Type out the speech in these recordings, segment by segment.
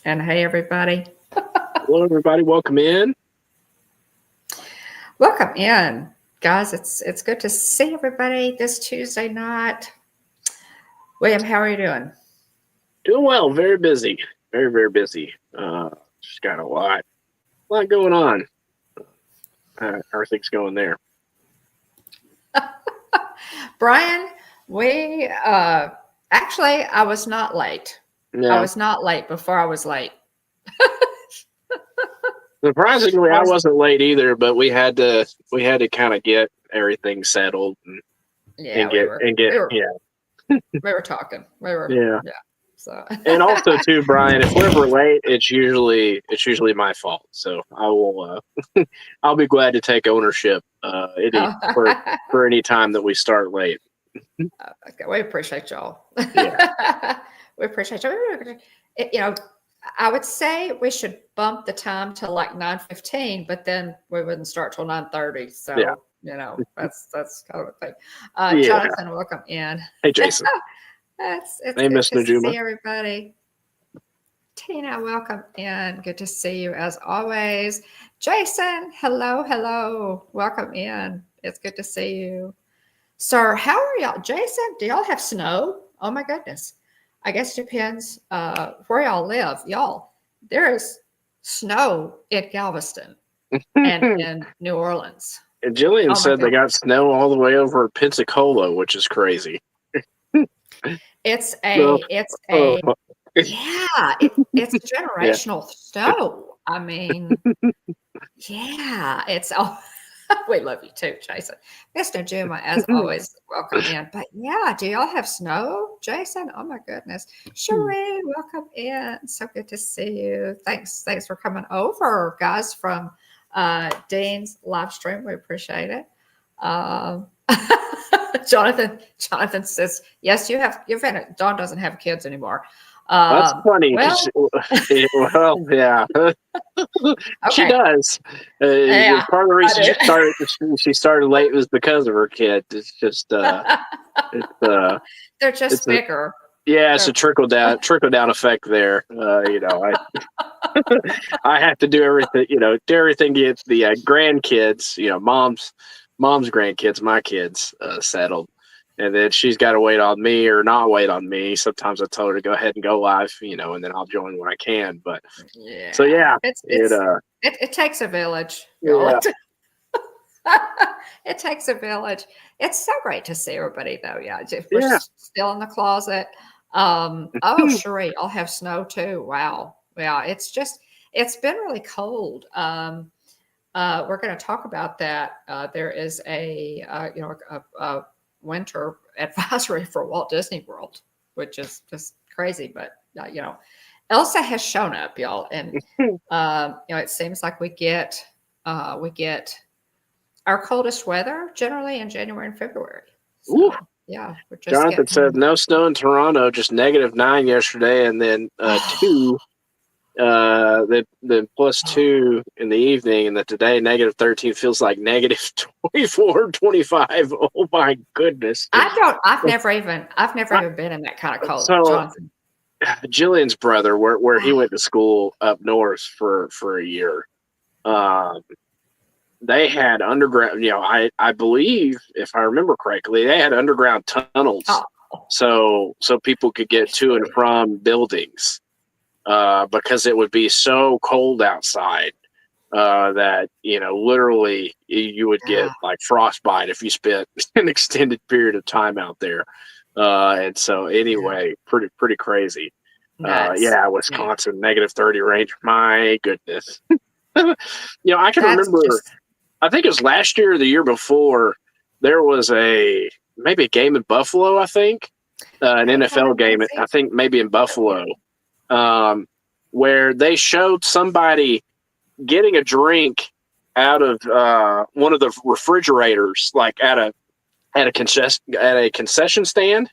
And hey, everybody. Hello, everybody. Welcome in. Welcome in. Guys, it's good to see everybody this Tuesday night. William, how are you doing? Doing well. Very busy. Very, very busy. Just got a lot going on. How are things going there? Brian, we actually I was not late. I Yeah. was not late before I was late. Surprisingly, I I was, wasn't late either, but we had to kind of get everything settled yeah, and we get were and get we were yeah we were talking. We were yeah. yeah. So And also too, Brian, if we're ever late, it's usually my fault. So I will I'll be glad to take ownership for any time that we start late. okay, we appreciate y'all. Yeah. We appreciate y'all. You know, I would say we should bump the time to like 9:15, but then we wouldn't start till 9:30. Yeah. So, that's kind of a thing. Yeah. Jonathan, welcome in. Hey, Jason. It's Hey, good Miss to Najuma. see everybody. Tina, welcome in. Good to see you as always. Jason, hello. Welcome in. It's good to see you. Sir, how are y'all? Jason, do y'all have snow? Oh my goodness. I guess it depends where y'all live. Y'all, there is snow in Galveston and in New Orleans. And Jillian Oh my said they got goodness. snow all the way over Pensacola, which is crazy. It's So, a, it's oh, a, yeah, it's yeah. generational snow. I mean, yeah, it's all. We love you too, Jason. Mr. Juma, as always, welcome in. But yeah, do y'all have snow, Jason? Oh my goodness. Sheree, welcome in. So good to see you. Thanks for coming over, guys, from Dean's live stream. We appreciate it. Um, Jonathan says, yes, you've had it. Dawn doesn't have kids anymore. That's funny Well, because, well, yeah, she okay. does. Yeah, Part of the I reason do. she started late was because of her kid. It's just it's They're it's just a bigger. yeah, it's a They're trickle down effect there. I have to do everything, to get the grandkids, mom's grandkids, my kids settled. And then she's got to wait on me or not wait on me. Sometimes I tell her to go ahead and go live, and then I'll join when I can. But so yeah. yeah, It's it it's it takes a village, y'all. yeah, It takes a village. It's so great to see everybody though. Yeah, we're yeah. still in the closet. Oh, Cherie, I'll have snow too. Wow. Yeah, it's been really cold. We're going to talk about that. There is a winter advisory for Walt Disney World, which is just crazy. But Elsa has shown up, y'all, and it seems like we get our coldest weather generally in January and February. Ooh. So yeah, we're just Jonathan said getting. no snow in Toronto, just -9 yesterday, and then two. Then +2 in the evening, and that today -13 feels like -24, 25. Oh my goodness! I don't. I've never even been in that kind of cold, So Jonathan. Jillian's brother, where he went to school up north for a year, um, they had underground. I believe, if I remember correctly, they had underground tunnels, Oh, so people could get to and actually, from buildings, because it would be so cold outside. That literally you would get yeah, like frostbite if you spent an extended period of time out there. And so yeah, anyway, pretty crazy. nuts. Yeah, Yeah, Wisconsin -30 range. My goodness. I can that's remember. just I think it was last year or the year before. There was maybe a game in Buffalo. I think an okay. NFL game. Let's I see. think maybe in Buffalo, um, where they showed somebody getting a drink out of one of the refrigerators, like at a concession stand,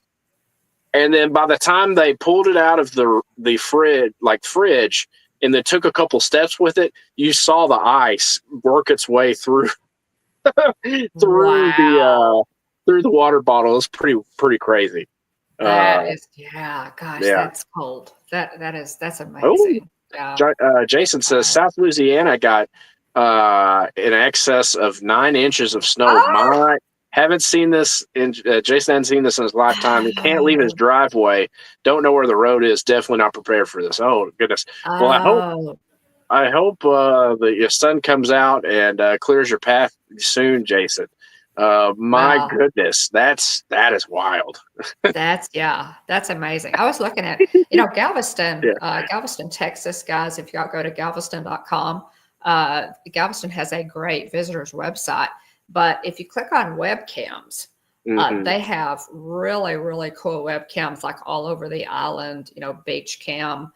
and then by the time they pulled it out of the fridge, and then took a couple steps with it, you saw the ice work its way through through the Wow, through the water bottle. It's pretty crazy. that Uh, is yeah. Gosh, yeah. that's cold. That's Oh, amazing. Yeah. Jason says South Louisiana got in excess of 9 inches of snow. Oh, Haven't seen this. Jason hadn't seen this in his lifetime. He can't leave his driveway. Don't know where the road is. Definitely not prepared for this. Oh goodness. Well, oh, I hope your sun comes out and clears your path soon, Jason. My wow. goodness, that is wild. That's amazing. I was looking at, Galveston, Yeah. Galveston, Texas, guys. If y'all go to galveston.com, Galveston has a great visitors website. But if you click on webcams, they have really, really cool webcams like all over the island. Beach cam,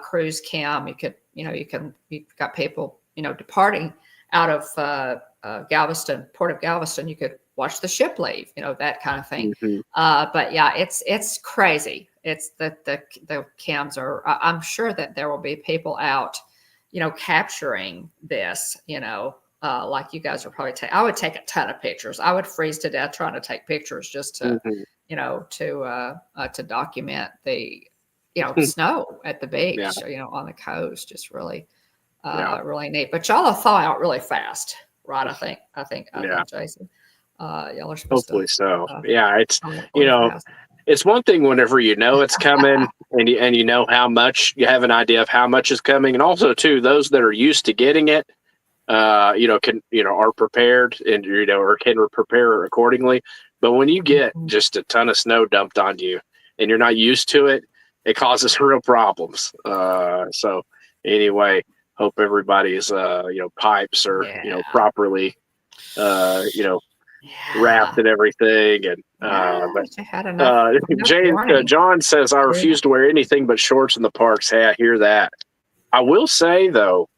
cruise cam. You've got people, departing out of Galveston, Port of Galveston. You could watch the ship leave, that kind of thing. But yeah, it's crazy. It's the cams are. I'm sure that there will be people out, capturing this. Like you guys are probably taking. I would take a ton of pictures. I would freeze to death trying to take pictures just to, to document the, snow at the beach, on the coast. Just really, really neat. But y'all will thaw out really fast, right? I think, Jason. Y'all are supposed Hopefully to. so. Yeah, it's thaw out really fast. it's one thing whenever it's coming and you know how much you have an idea of how much is coming, and also too those that are used to getting it, are prepared and or can prepare accordingly. But when you get just a ton of snow dumped on you and you're not used to it, it causes real problems. So anyway, hope everybody's pipes are properly wrapped and everything. And but I had enough warning. John says I refuse to wear anything but shorts in the parks. Hey, I hear that. I will say though,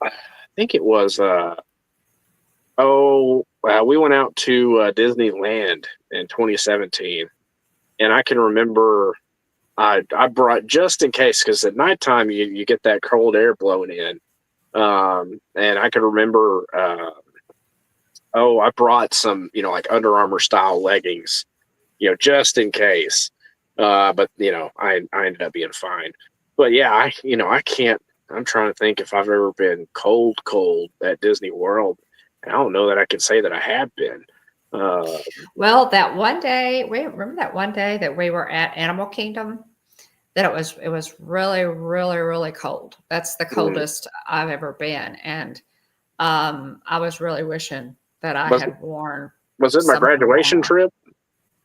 I think it was we went out to Disneyland in 2017, and I can remember I brought, just in case, because at nighttime you get that cold air blowing in, and I can remember I brought some like Under Armour style leggings, just in case, but I ended up being fine. But yeah, I can't. I'm trying to think if I've ever been cold at Disney World. I don't know that I can say that I have been. Well, that one day, remember that one day that we were at Animal Kingdom, that it was really, really, really cold. That's the coldest I've ever been. And I was really wishing that I had worn. Was it my graduation trip?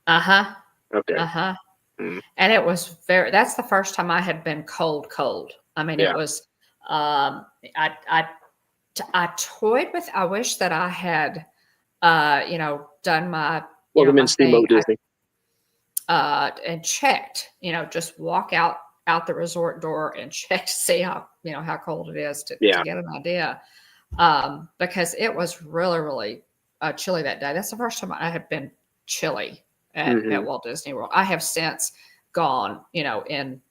Uh-huh. Okay. Uh-huh. And it was that's the first time I had been cold. I mean, it was, I toyed with, I wish that I had, done my, welcome in Steamboat Disney. And checked, just walk out the resort door and check to see how cold it is to get an idea. Because it was really, really chilly that day. That's the first time I had been chilly at Walt Disney World. I have since gone, in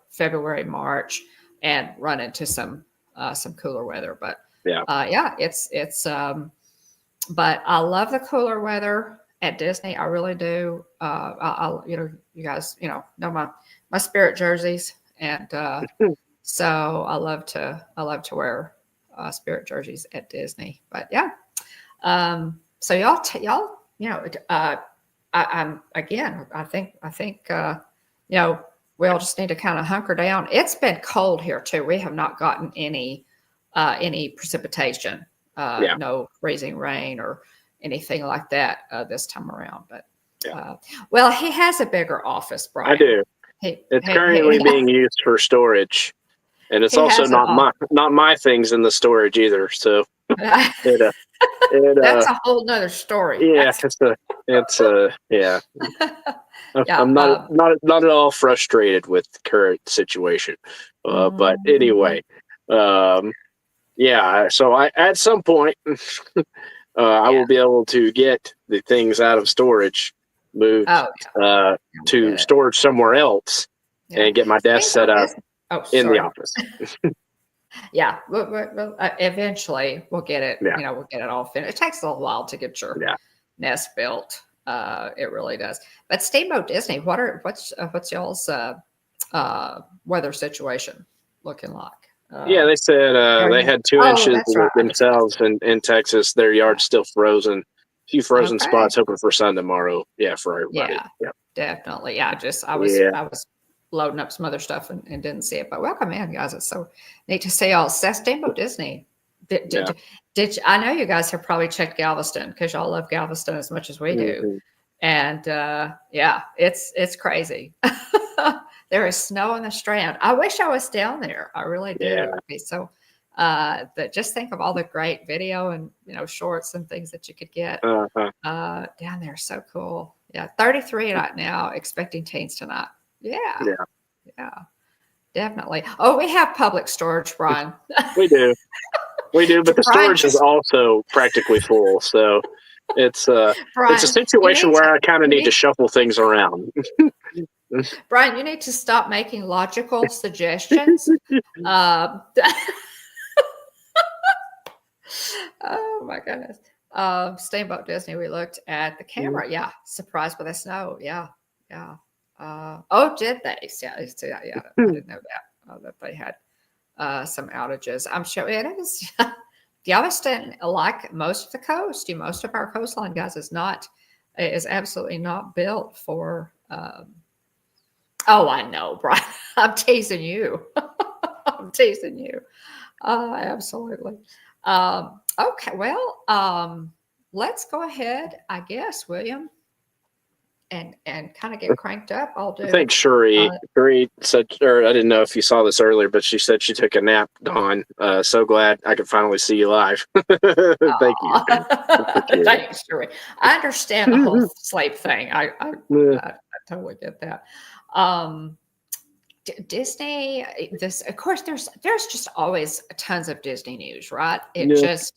February, March, and run into some cooler weather. But it's but I love the cooler weather at Disney. I really do. You guys, know my Spirit jerseys, and so I love to wear Spirit jerseys at Disney. But so y'all, I'm again. I think we all just need to kind of hunker down. It's been cold here too. We have not gotten any precipitation, no freezing rain or anything like that this time around. But well, he has a bigger office, Brian. I do. It's currently being used for storage, and it's also not my things in the storage either. So that's a whole nother story. Yeah, I'm not at all frustrated with the current situation, but anyway, so I at some point I will be able to get the things out of storage, moved to storage somewhere else, and get my desk set up in the office. We'll eventually we'll get it. We'll get it all finished. It takes a little while to get your nest built. It really does. But Steamboat Disney, what's y'all's weather situation? looking like? Yeah, they said they had 2 Oh, inches that's right. I just asked. themselves in Texas. Their yard's still frozen. A few frozen Okay. spots. Hoping for sun tomorrow. Yeah, for everybody. Yeah, Yeah. definitely. Yeah, I Yeah. was loading up some other stuff and didn't see it. But welcome in, guys. It's so neat to see y'all. Steamboat Disney. Yeah. I know you guys have probably checked Galveston because y'all love Galveston as much as we do. Mhm. And yeah, it's crazy. There is snow on the Strand. I wish I was down there. I really do. Yeah. Okay, so but just think of all the great video and shorts and things that you could get Uh-huh. down there. So cool. Yeah, 33 right now. Expecting teens tonight. Yeah, Yeah. yeah, definitely. Oh, we have public storage, Brian. We do. We do, but the Brian, storage is also practically full. So it's a Brian, situation where I kind of need to shuffle things around. Brian, you need to stop making logical suggestions. Um, oh my goodness. Steamboat Disney, we looked at the camera. Yeah. Surprised by the snow. Yeah. Yeah. Oh, did they? Yeah. Yeah. I didn't know that they had some outages. I'm sure it is. Galveston, like most of the coast, most of our coastline, guys, is absolutely not built for. Oh, I know, Brian. I'm teasing you. I'm teasing you. Absolutely. Okay, well, let's go ahead, I guess, William, and kind of get cranked up. I'll do. I think Shuri said, or I didn't know if you saw this earlier, but she said she took a nap, Dawn. So glad I could finally see you live. Thank you. Thanks, Shuri. I understand the whole sleep thing. I totally get that. Disney, of course, there's just always tons of Disney news, right? It just,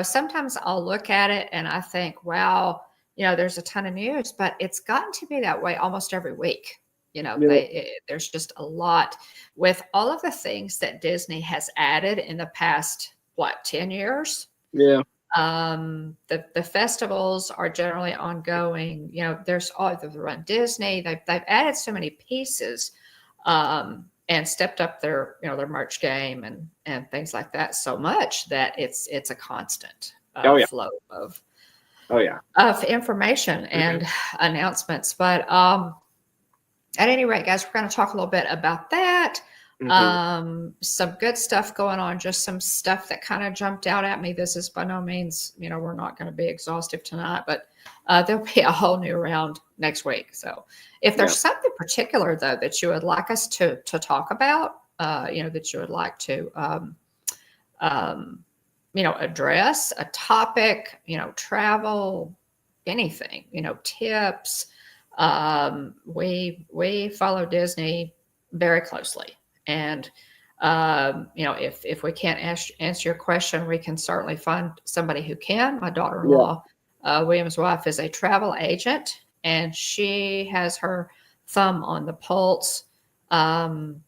sometimes I'll look at it and I think, wow, there's a ton of news, but it's gotten to be that way almost every week. There's just a lot with all of the things that Disney has added in the past, 10 years? Yeah. The festivals are generally ongoing. There's all the Run Disney. They've added so many pieces. And stepped up their merch game and things like that so much that it's a constant flow of information and announcements. But at any rate, guys, we're going to talk a little bit about that. Some good stuff going on, just some stuff that kind of jumped out at me. This is by no means, we're not going to be exhaustive tonight, but there'll be a whole new round next week. So if there's something particular, though, that you would like us to talk about, that you would like to, address a topic, travel, anything, tips. We follow Disney very closely. And, if we can't answer your question, we can certainly find somebody who can. My daughter-in-law, William's wife, is a travel agent, and she has her thumb on the pulse, and,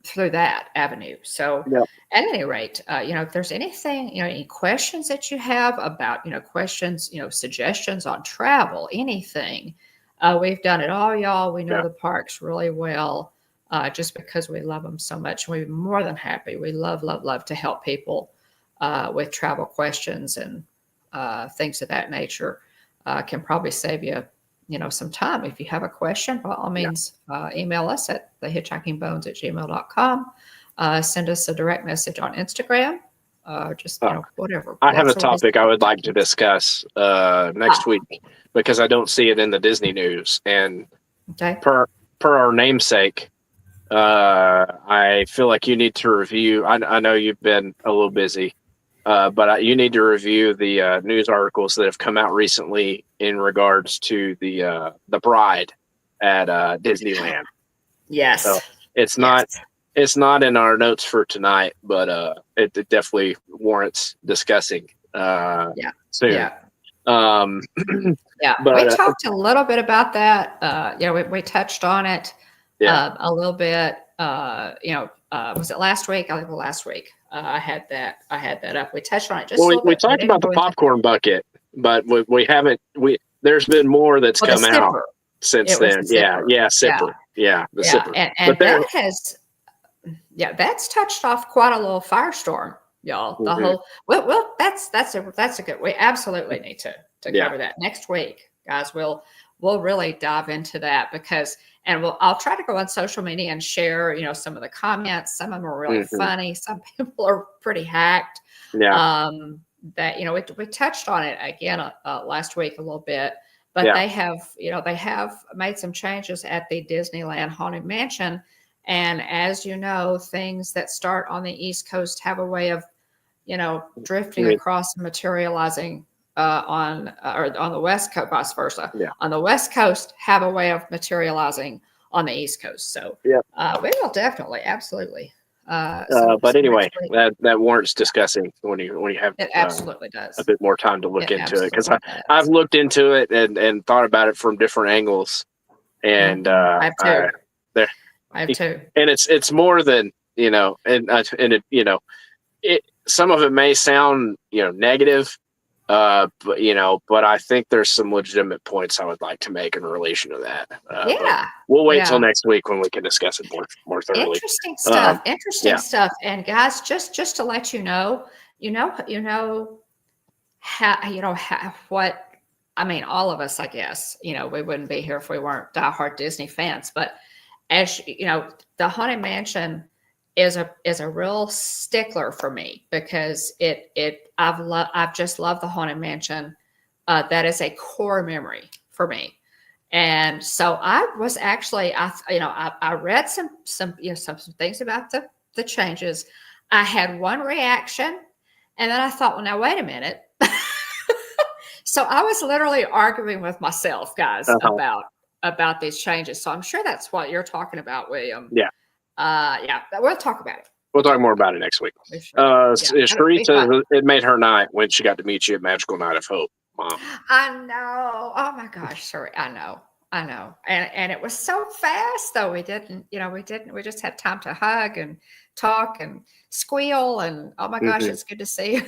through that avenue. So at any rate, if there's anything, any questions that you have about, questions, suggestions on travel, anything, we've done it all, y'all. We know the parks really well. Just because we love them so much. We're more than happy. We love to help people with travel questions and things of that nature. Can probably save you, some time. If you have a question, by all means, email us at thehitchhikingbones@gmail.com. Send us a direct message on Instagram. Just, whatever. I have a topic I would like to discuss next week because I don't see it in the Disney news. And per our namesake, I feel like you need to review. I know you've been a little busy, but you need to review the news articles that have come out recently in regards to the bride at Disneyland. Yes, so it's not in our notes for tonight, but it definitely warrants discussing. Soon. Yeah. But, we talked a little bit about that. We touched on it. A little bit, was it last week? I think last week I had that up. We touched on it just a little bit. We talked about the popcorn bucket, but we haven't. There's been more that's come out since then. The Sipper. Yeah, the Sipper. And that has yeah, that's touched off quite a little firestorm, y'all. The whole that's a good. We absolutely need to cover that next week, guys. We'll really dive into that because, and I'll try to go on social media and share, some of the comments. Some of them are really funny. Some people are pretty hacked. Yeah. That we touched on it again last week a little bit, but they have made some changes at the Disneyland Haunted Mansion. And as you know, things that start on the East Coast have a way of, drifting across and materializing on the West Coast, vice versa. Yeah. On the West Coast, have a way of materializing on the East Coast. So we will definitely, absolutely. But anyway, that warrants discussing when you have it absolutely does a bit more time to look into it, because I've looked into it and thought about it from different angles, and I have too. And it's more than some of it may sound negative, but I think there's some legitimate points I would like to make in relation to that. We'll wait till next week when we can discuss it more thoroughly. Interesting stuff. Stuff. And guys, just to let you know, what I mean, all of us, I guess, we wouldn't be here if we weren't diehard Disney fans. But as the Haunted Mansion is a real stickler for me because I've just loved the Haunted Mansion. That is a core memory for me. And so I was actually, I read some things about the changes. I had one reaction, and then I thought, well, now wait a minute. So I was literally arguing with myself, guys, about these changes. So I'm sure that's what you're talking about, William. Yeah. We'll talk about it. We'll talk more about it next week. Sheree says it made her night when she got to meet you at Magical Night of Hope, Mom. I know. Oh my gosh, sorry. I know. And it was so fast though. We just had time to hug and talk and squeal and oh my gosh, it's good to see you.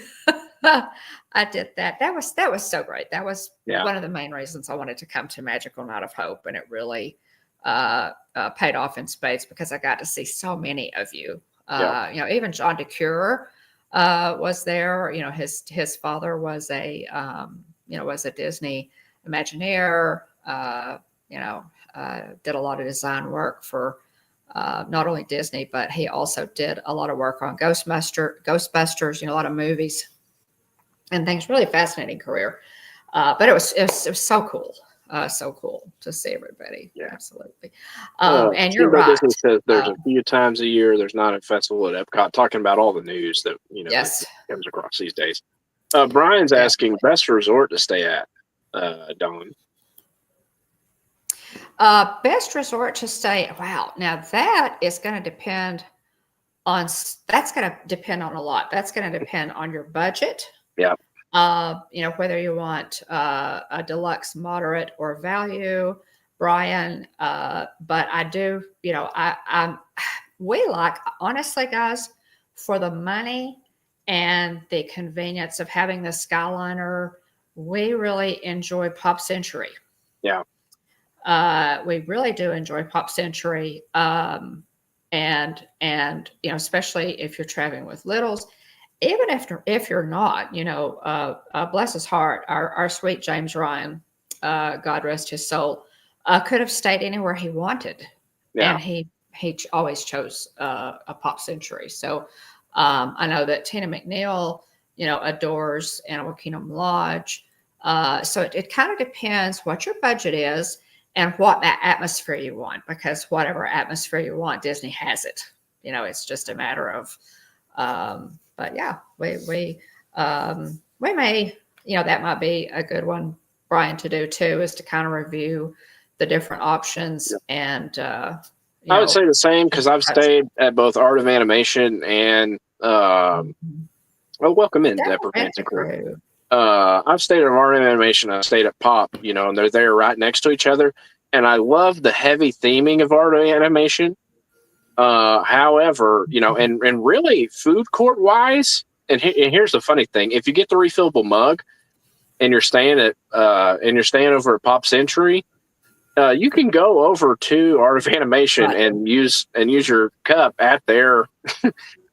I did that. That was so great. That was one of the main reasons I wanted to come to Magical Night of Hope, and it really paid off in spades because I got to see so many of you. Even John DeCure was there. His father was a Disney Imagineer. Did a lot of design work for not only Disney, but he also did a lot of work on Ghostbusters. A lot of movies and things. Really fascinating career. But it was so cool. So cool to see everybody. Yeah, absolutely. And you're right. Disney says there's a few times a year. There's not a festival at Epcot. Talking about all the news that comes across these days. Brian's asking best resort to stay at. Dawn. Best resort to stay. Wow. Now that is going to depend on. That's going to depend on a lot. That's going to depend on your budget. Yeah. Whether you want a deluxe, moderate, or value, Brian. But I do, we like, honestly, guys, for the money and the convenience of having the Skyliner, we really enjoy Pop Century. Yeah. We really do enjoy Pop Century. And especially if you're traveling with littles. Even if you're not, bless his heart, our sweet James Ryan, God rest his soul, could have stayed anywhere he wanted, and he always chose a Pop Century. So I know that Tina McNeil, adores Animal Kingdom Lodge. So it kind of depends what your budget is and what atmosphere you want, because whatever atmosphere you want, Disney has it. It's just a matter of. But yeah, we may, that might be a good one, Brian, to do too, is to kind of review the different options. And I would say the same, because I've stayed at both Art of Animation and welcome in, Deborah Fancy Crew. I've stayed at Art of Animation. I've stayed at Pop, and they're there right next to each other. And I love the heavy theming of Art of Animation. However, and really food court wise, and here's the funny thing: if you get the refillable mug, and you're staying over at Pop Century, You can go over to Art of Animation Right. and use your cup at their,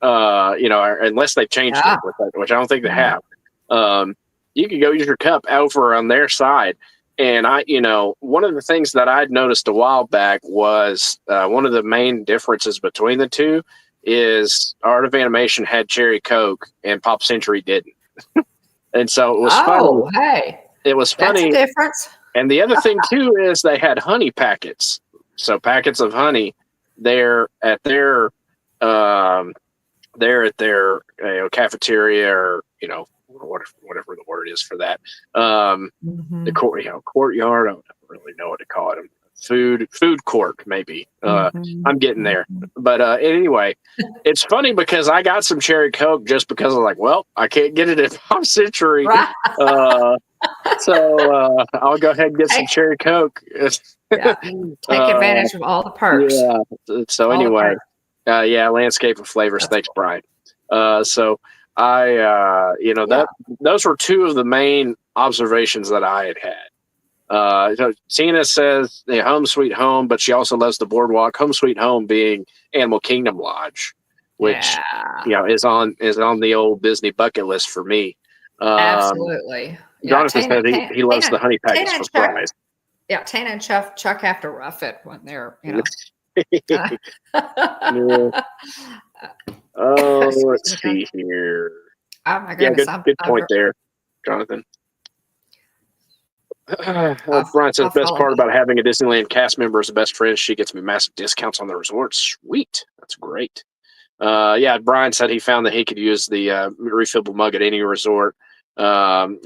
unless they've changed Yeah. it, which I don't think they Mhm. have. Um, you can go use your cup over on their side. And one of the things that I'd noticed a while back was one of the main differences between the two is Art of Animation had cherry Coke and Pop Century didn't. And so it was funny. Oh, hey, It was that's a funny. difference. And the other thing too is they had honey packets. So packets of honey there at their um cafeteria, or whatever the word is for that. The Mhm. courtyard. I don't really know what to call it. Food court maybe. Mhm. I'm getting there. Mhm. But anyway, it's funny because I got some cherry Coke just because I'm like, well, I can't get it at Pop Century. Right. Uh, I'll go ahead and get some Take cherry Coke. yeah, take uh, advantage of all the perks. yeah. So All the anyway, perks. yeah, landscape of flavors. That's Thanks, cool. Brian. So I, Yeah. those were two of the main observations that I had had. So Tina says home sweet home, but she also loves the boardwalk. Home sweet home being Animal Kingdom Lodge, which Yeah. is on the old Disney bucket list for me. Um, Absolutely. Yeah, Jonathan said he loves the honey Tina packets and for Chuck fries. yeah, Tina and Chuck have to rough it when they're, uh, Yeah. Oh, excuse let's me, guys. see here. Oh my Yeah, goodness, good point there, Jonathan. Brian says I'll best follow part that. about having a Disneyland cast member as a best friend, she gets me massive discounts on the resort. Sweet, that's great. Yeah, Brian said he found that he could use the refillable mug at any resort,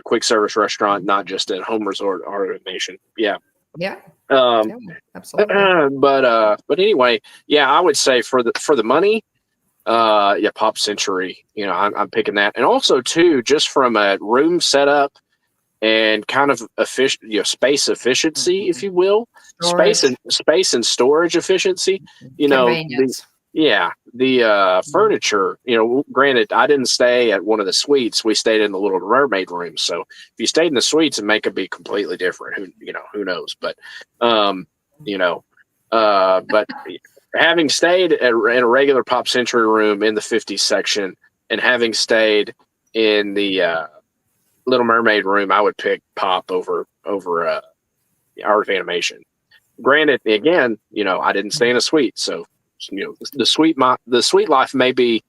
quick service restaurant, not just at home resort or nation. Yeah. Yeah, Um, yeah, absolutely. but anyway, yeah, I would say for the money, yeah, Pop Century. I'm picking that, and also too, just from a room setup and kind of space efficiency, if Mhm. you will, Storage, space and storage efficiency. The convenience. yeah, the Mhm. furniture. Granted, I didn't stay at one of the suites. We stayed in the Little Mermaid room. So if you stayed in the suites, it may could be completely different. Who knows? But um, you know, but having stayed in a regular Pop Century room in the 50s section, and having stayed in the Little Mermaid room, I would pick Pop over Art of Animation. Granted, again, I didn't stay in a suite, so the suite life may be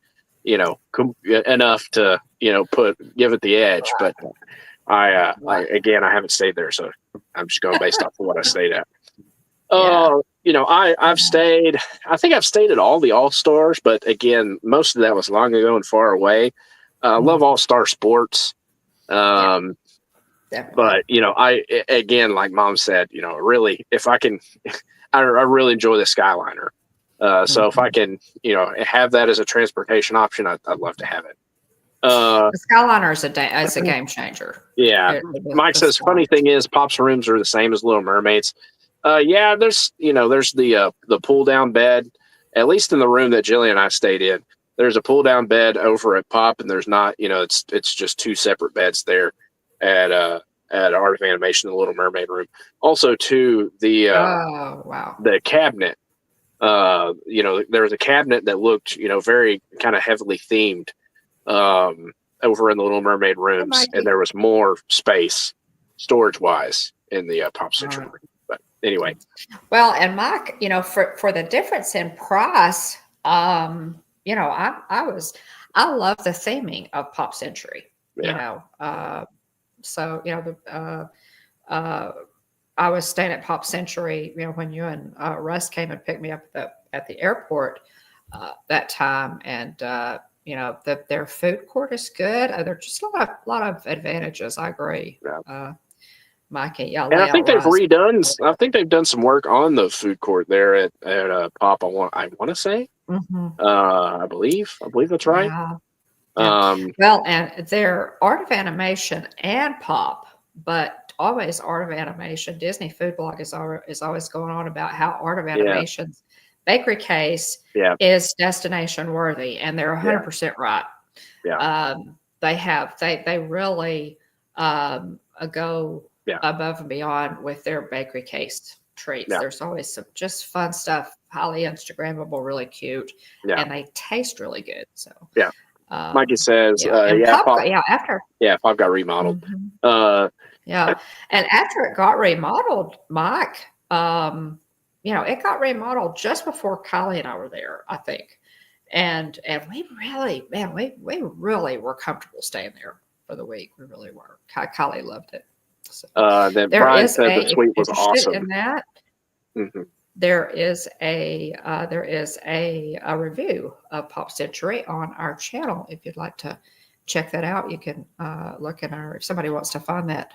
enough to give it the edge, but Right. I haven't stayed there, so I'm just going based off of what I stayed at. Yeah. I've Yeah. stayed. I think I've stayed at all the All Stars, but again, most of that was long ago and far away. I love Mhm. All Star Sports. Yeah, Um, definitely. but I again, like Mom said, really, if I can, I really enjoy the Skyliner. So if I Mhm. can, have that as a transportation option, I'd love to have it. Uh, The Skyliner is a game changer. yeah. Mike The says, funny storage. thing is, Pop's rooms are the same as Little Mermaids. Yeah, there's the pull down bed. At least in the room that Jillian and I stayed in, there's a pull down bed over at Pop, and there's not. It's just two separate beds there at Art of Animation, the Little Mermaid room. Also, too, Oh, wow. the cabinet. There was a cabinet that looked very kind of heavily themed over in the Little Mermaid Hey, rooms, and Mikey. there was more space storage wise in the Pop All Century right. room. But anyway, Well, and Mike, for the difference in price, I love the theming of Pop Century. You yeah, know, so uh, I was staying at Pop Century. When you and Russ came and picked me up at the airport that time, and their food court is good. There's just a lot of advantages. I agree, yeah. Mikey. Yeah, And I lay out think they've Russ. redone. I think they've done some work on the food court there at Pop. I want to say. Hmm. I believe that's right. Yeah. Yeah. Um, Well, and they're Art of Animation and Pop, but always Art of Animation. Disney Food Blog is always going on about how Art of yeah, Animation's bakery case yeah, is destination worthy, and they're yeah, 100% right. yeah, They really go yeah. above and beyond with their bakery case. treats. Yeah. There's always some just fun stuff, highly Instagrammable, really cute, Yeah. and they taste really good. So Yeah. Mikey says, and Pop, after Pop got remodeled. yeah, and after it got remodeled, Mike, it got remodeled just before Kylie and I were there, I think, and we really, man, we really were comfortable staying there for the week. We really were. Kylie loved it. So then Brian said the suite was awesome. In that, there is a review of Pop Century on our channel. If you'd like to check that out, you can look in if somebody wants to find that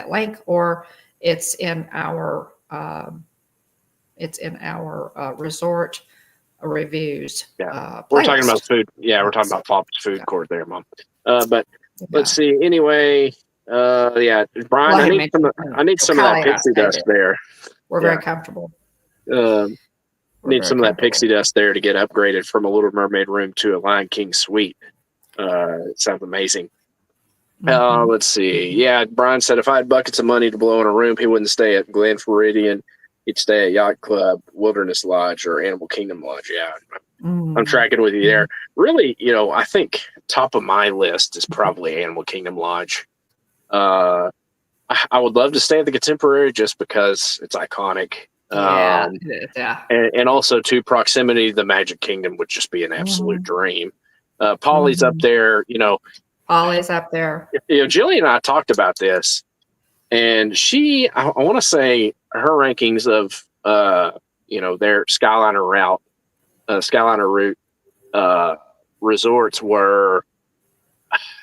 link, or it's in our resort reviews. Yeah, we're talking about food. Yeah, we're talking about Pop's food court there, Mom. But let's see. Anyway, Brian, I need some of that pixie dust there. We're very comfortable. Need some of that pixie dust there to get upgraded from a Little Mermaid room to a Lion King suite. It sounds amazing. Let's see. Yeah, Brian said if I had buckets of money to blow in a room, he wouldn't stay at Glen Floridian. He'd stay at Yacht Club, Wilderness Lodge, or Animal Kingdom Lodge. Yeah, I'm tracking with you there. Really, I think top of my list is probably Animal Kingdom Lodge. I would love to stay at the Contemporary just because it's iconic. And also to proximity to the Magic Kingdom would just be an absolute dream. Polly's up there, Polly's up there. Jillian and I talked about this, and I want to say her rankings of their Skyliner route resorts were,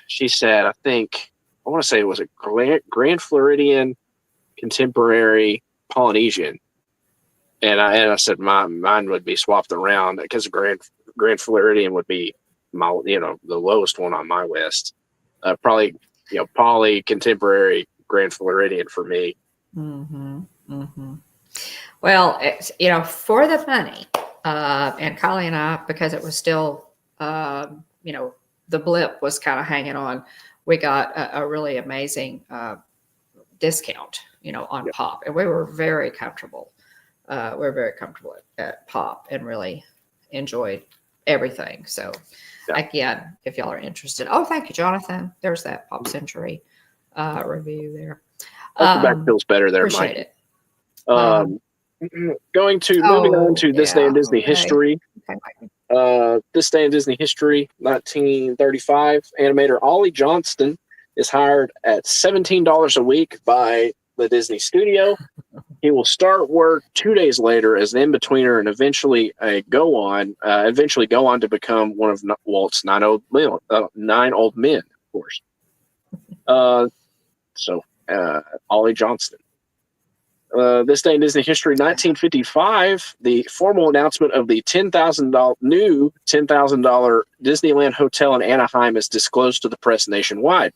she said, I want to say it was a Grand Floridian, Contemporary, Polynesian. And I said mine would be swapped around because Grand Floridian would be the lowest one on my list. Probably Poly, Contemporary, Grand Floridian for me. Well, it's, for the money, and Kylie and I, because it was still the blip was kind of hanging on, we got a really amazing discount on Pop, and we were very comfortable. We're very comfortable at Pop and really enjoyed everything. So again, if y'all are interested, thank you, Jonathan. There's that Pop Century review there. The back feels better there, Appreciate Mike. Moving on to This Day in Disney History. This Day in Disney History, 1935. Animator Ollie Johnston is hired at $17 a week by the Disney studio. He will start work 2 days later as an in-betweener and eventually go on to become one of Walt's nine old men, of course. Ollie Johnston. This Day in Disney History, 1955, the formal announcement of the new $10,000 Disneyland Hotel in Anaheim is disclosed to the press nationwide.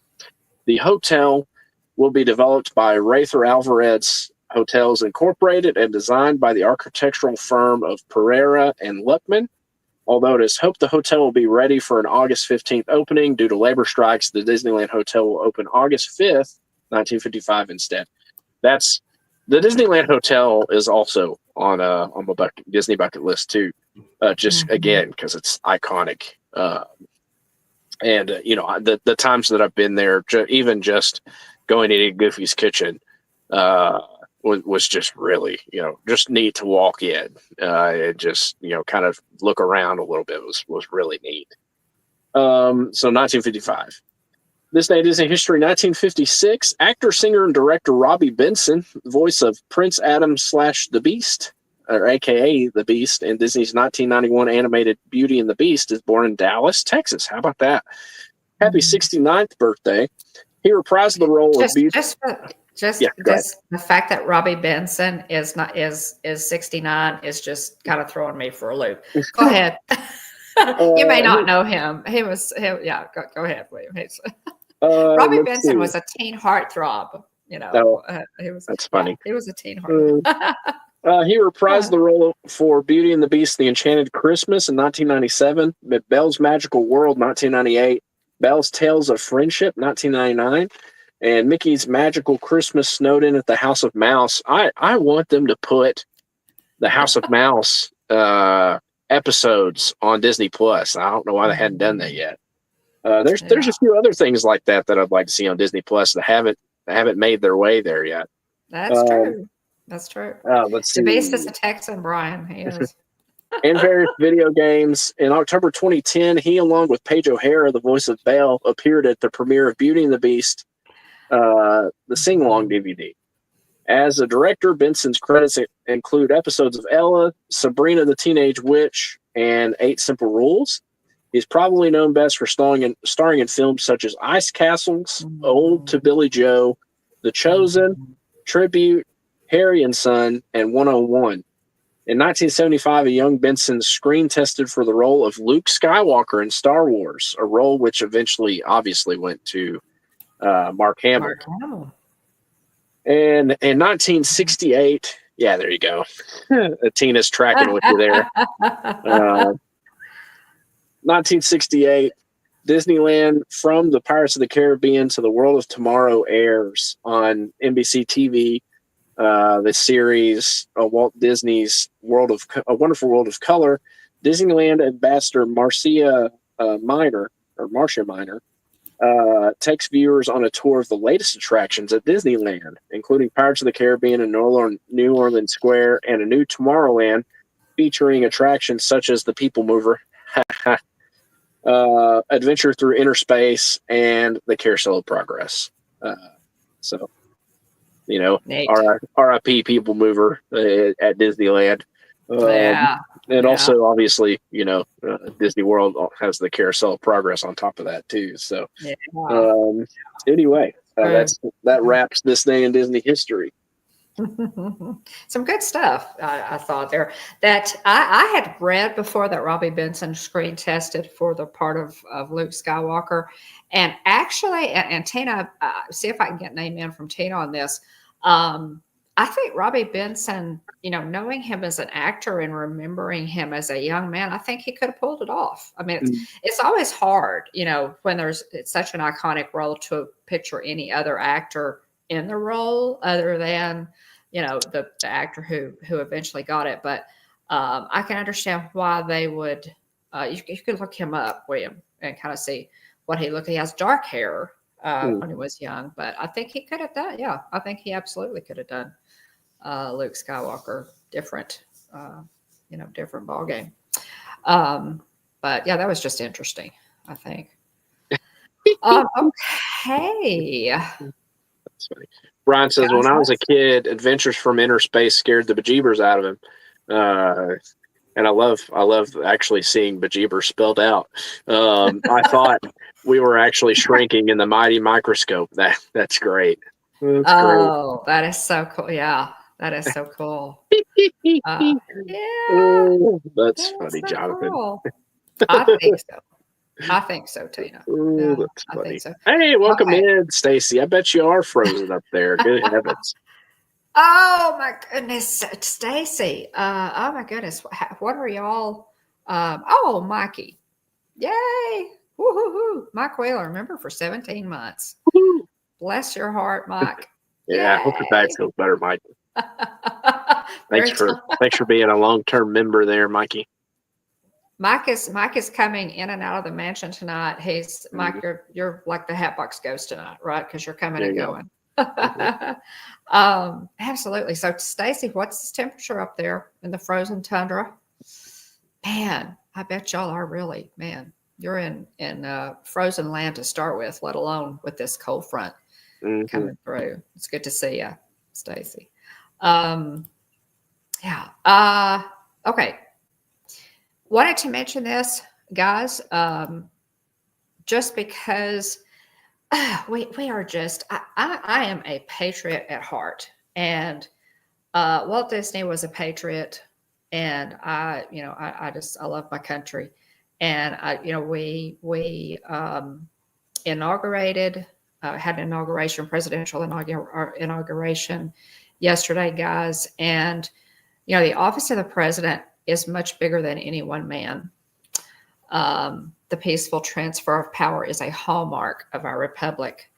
The hotel will be developed by Rather Alvarez Hotels Incorporated and designed by the architectural firm of Pereira and Luckman. Although it is hoped the hotel will be ready for an August 15th opening, due to labor strikes, the Disneyland Hotel will open August 5th, 1955 instead. The Disneyland Hotel is also on my Disney bucket list too, again because it's iconic. The times that I've been there, even just going to eat Goofy's Kitchen, was just really just neat to walk in. And just kind of look around a little bit was really neat. So 1955. This Day in Disney History, 1956. Actor, singer, and director Robbie Benson, voice of Prince Adam / the Beast, or AKA the Beast, in Disney's 1991 animated Beauty and the Beast, is born in Dallas, Texas. How about that? Happy 69th birthday. He reprised the role of Beauty. The fact that Robbie Benson is 69 is just kind of throwing me for a loop. Go ahead. You may not know him. Go ahead, William. Robbie Benson was a teen heartthrob. That's funny. He was a teen heartthrob. He reprised the role for Beauty and the Beast, The Enchanted Christmas in 1997, Belle's Magical World 1998, Belle's Tales of Friendship 1999, and Mickey's Magical Christmas snowed in at the House of Mouse. I want them to put the House of Mouse episodes on Disney Plus. I don't know why they hadn't done that yet. There's a few other things like that I'd like to see on Disney Plus that haven't made their way there yet. That's true. That's true. Let's see. DeBeast is a Texan, Brian. He is. In various video games. In October 2010, he, along with Paige O'Hara, the voice of Belle, appeared at the premiere of Beauty and the Beast, the sing-along DVD. As a director, Benson's credits include episodes of Ella, Sabrina the Teenage Witch, and 8 Simple Rules. He's probably known best for starring in films such as Ice Castles, Ode to Billy Joe, The Chosen, Tribute, Harry and Son, and 101. In 1975, a young Benson screen tested for the role of Luke Skywalker in Star Wars, a role which eventually obviously went to Mark Hamill. And in 1968, yeah, there you go. Tina's tracking with you there. 1968, Disneyland From the Pirates of the Caribbean to the World of Tomorrow airs on NBC TV. The series Walt Disney's A Wonderful World of Color. Disneyland ambassador Marcia Minor takes viewers on a tour of the latest attractions at Disneyland, including Pirates of the Caribbean and New Orleans Square, and a new Tomorrowland featuring attractions such as the People Mover, Adventure Through Inner Space, and the Carousel of Progress. So, you know, RIP People Mover at Disneyland. And also, obviously, you know, Disney World has the Carousel of Progress on top of that, too. So, anyway, that wraps this day in Disney history. Some good stuff, I thought there. That I had read before that Robbie Benson screen tested for the part of Luke Skywalker. And actually, and Tina, see if I can get a name in from Tina on this. I think Robbie Benson, you know, knowing him as an actor and remembering him as a young man, I think he could have pulled it off. I mean, it's always hard, you know, when it's such an iconic role to picture any other actor in the role other than, you know, the actor who eventually got it. But I can understand why they would. You could look him up, William, and kind of see what he looked. He has dark hair when he was young, but I think he could have done. Yeah, I think he absolutely could have done Luke Skywalker. Different, you know, different ball game. But yeah, that was just interesting, I think. Okay. That's funny. Brian says, when I was a kid, Adventures from Inner Space scared the bejeebers out of him. And I love actually seeing bejeebers spelled out. I thought we were actually shrinking in the mighty microscope. That's great. Great. That is so cool. Yeah, that is so cool. Yeah, that's funny, so Jonathan. Cool. I think so, Tina. Yeah, that's funny. I think so. Hey, welcome in, Stacy. I bet you are frozen up there. Good heavens. Oh my goodness, Stacy. Oh my goodness. What are y'all? Oh, Mikey. Yay. Woo-hoo-hoo. Mike Wheeler, remember, for 17 months. Woo-hoo. Bless your heart, Mike. Yeah, I hope your back feels better, Mike. Thanks for being a long-term member there, Mikey. Mike is coming in and out of the mansion tonight. Mike, you're like the Hatbox Ghost tonight, right? Because you're coming and going. Absolutely. So, Stacy, what's the temperature up there in the frozen tundra? Man, I bet y'all are really, man. You're in frozen land to start with, let alone with this cold front coming through. It's good to see you, Stacy. Yeah. Okay. Wanted to mention this, guys, just because we are just. I am a patriot at heart, and Walt Disney was a patriot, and I love my country, and we inaugurated, had an inauguration, presidential inauguration yesterday, guys, and the office of the president is much bigger than any one man. The peaceful transfer of power is a hallmark of our republic.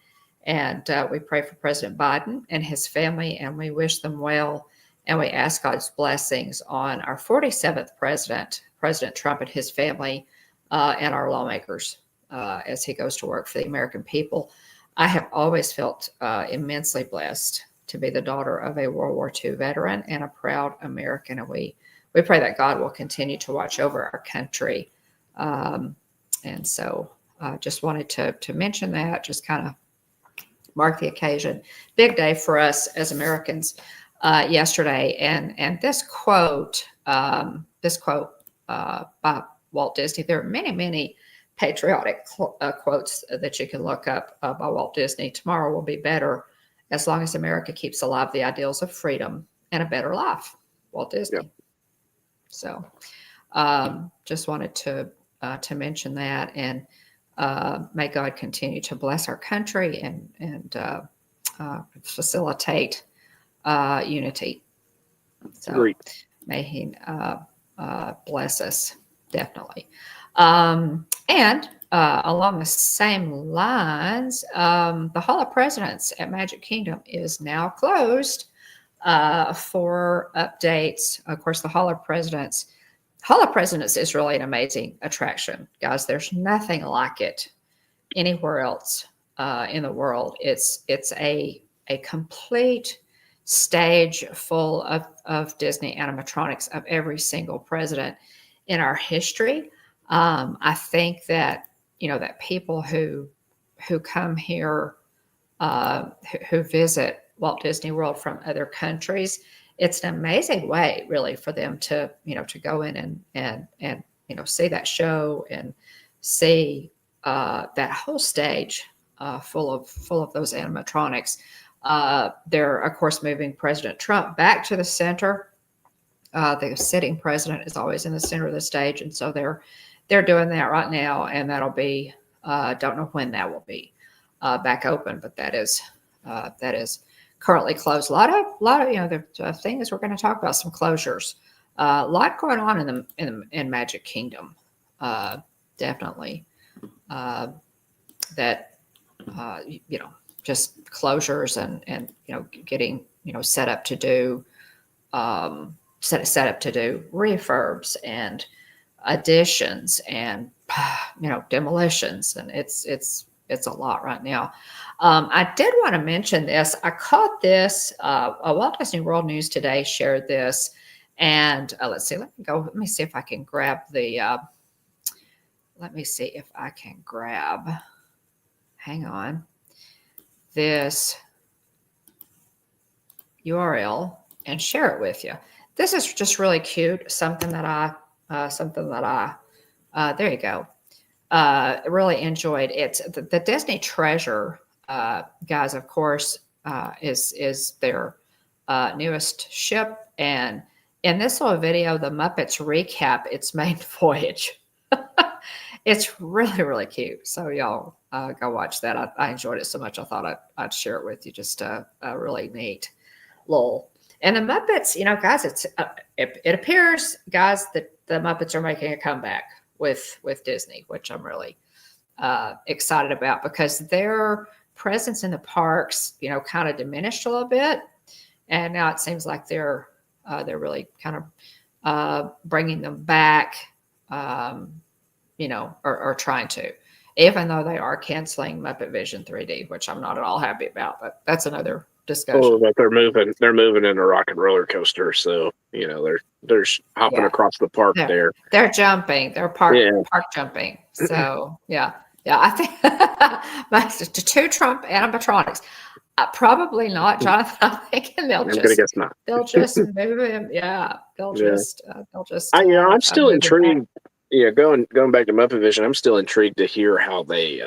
And we pray for President Biden and his family, and we wish them well. And we ask God's blessings on our 47th president, President Trump, and his family, and our lawmakers as he goes to work for the American people. I have always felt immensely blessed to be the daughter of a World War II veteran and a proud American. And we pray that God will continue to watch over our country. And so just wanted to mention that, just kind of mark the occasion. Big day for us as Americans yesterday. And this quote by Walt Disney, there are many, many patriotic quotes that you can look up by Walt Disney. Tomorrow will be better as long as America keeps alive the ideals of freedom and a better life. Walt Disney. Yeah. So just wanted to mention that, and may God continue to bless our country and facilitate unity. So great. May He bless us, definitely. And along the same lines, the Hall of Presidents at Magic Kingdom is now closed for updates. Of course, the Hall of Presidents is really an amazing attraction, guys. There's nothing like it anywhere else in the world. It's a complete stage full of Disney animatronics of every single president in our history. I think that, that people who come here, who visit Walt Disney World from other countries, it's an amazing way, really, for them to, to go in and see that show and see that whole stage full of those animatronics. They're, of course, moving President Trump back to the center. The sitting president is always in the center of the stage, and so they're doing that right now, and that'll be don't know when that will be back open, but that is currently closed. A lot of the things we're going to talk about, some closures. A lot going on in Magic Kingdom, definitely. That just closures and getting set up to do set up to do refurbs and additions and demolitions, and it's a lot right now. I did want to mention this. I caught this. Walt Disney World News Today shared this, and let's see. Let me see if I can grab the. Let me see if I can grab. Hang on. This URL and share it with you. This is just really cute. Something that I. There you go. Really enjoyed it. The Disney Treasure, guys, of course, is their newest ship. And in this little video, the Muppets recap its main voyage. It's really, really cute. So y'all go watch that. I enjoyed it so much. I thought I'd share it with you. Just a really neat little. And the Muppets, guys, it appears, guys, that the Muppets are making a comeback with Disney, which I'm really excited about, because their presence in the parks, kind of diminished a little bit, and now it seems like they're really kind of bringing them back, or trying to, even though they are canceling Muppet Vision 3D, which I'm not at all happy about, but that's another discussion. Oh, but they're moving in a rocket roller coaster, so they're hopping across the park there. They're jumping. They're park jumping. So yeah. I think to two Trump animatronics. Probably not, Jonathan. I'm thinking they'll just move him. Yeah, they'll just. I'm still intrigued. Yeah, going back to Muppet Vision, I'm still intrigued to hear how they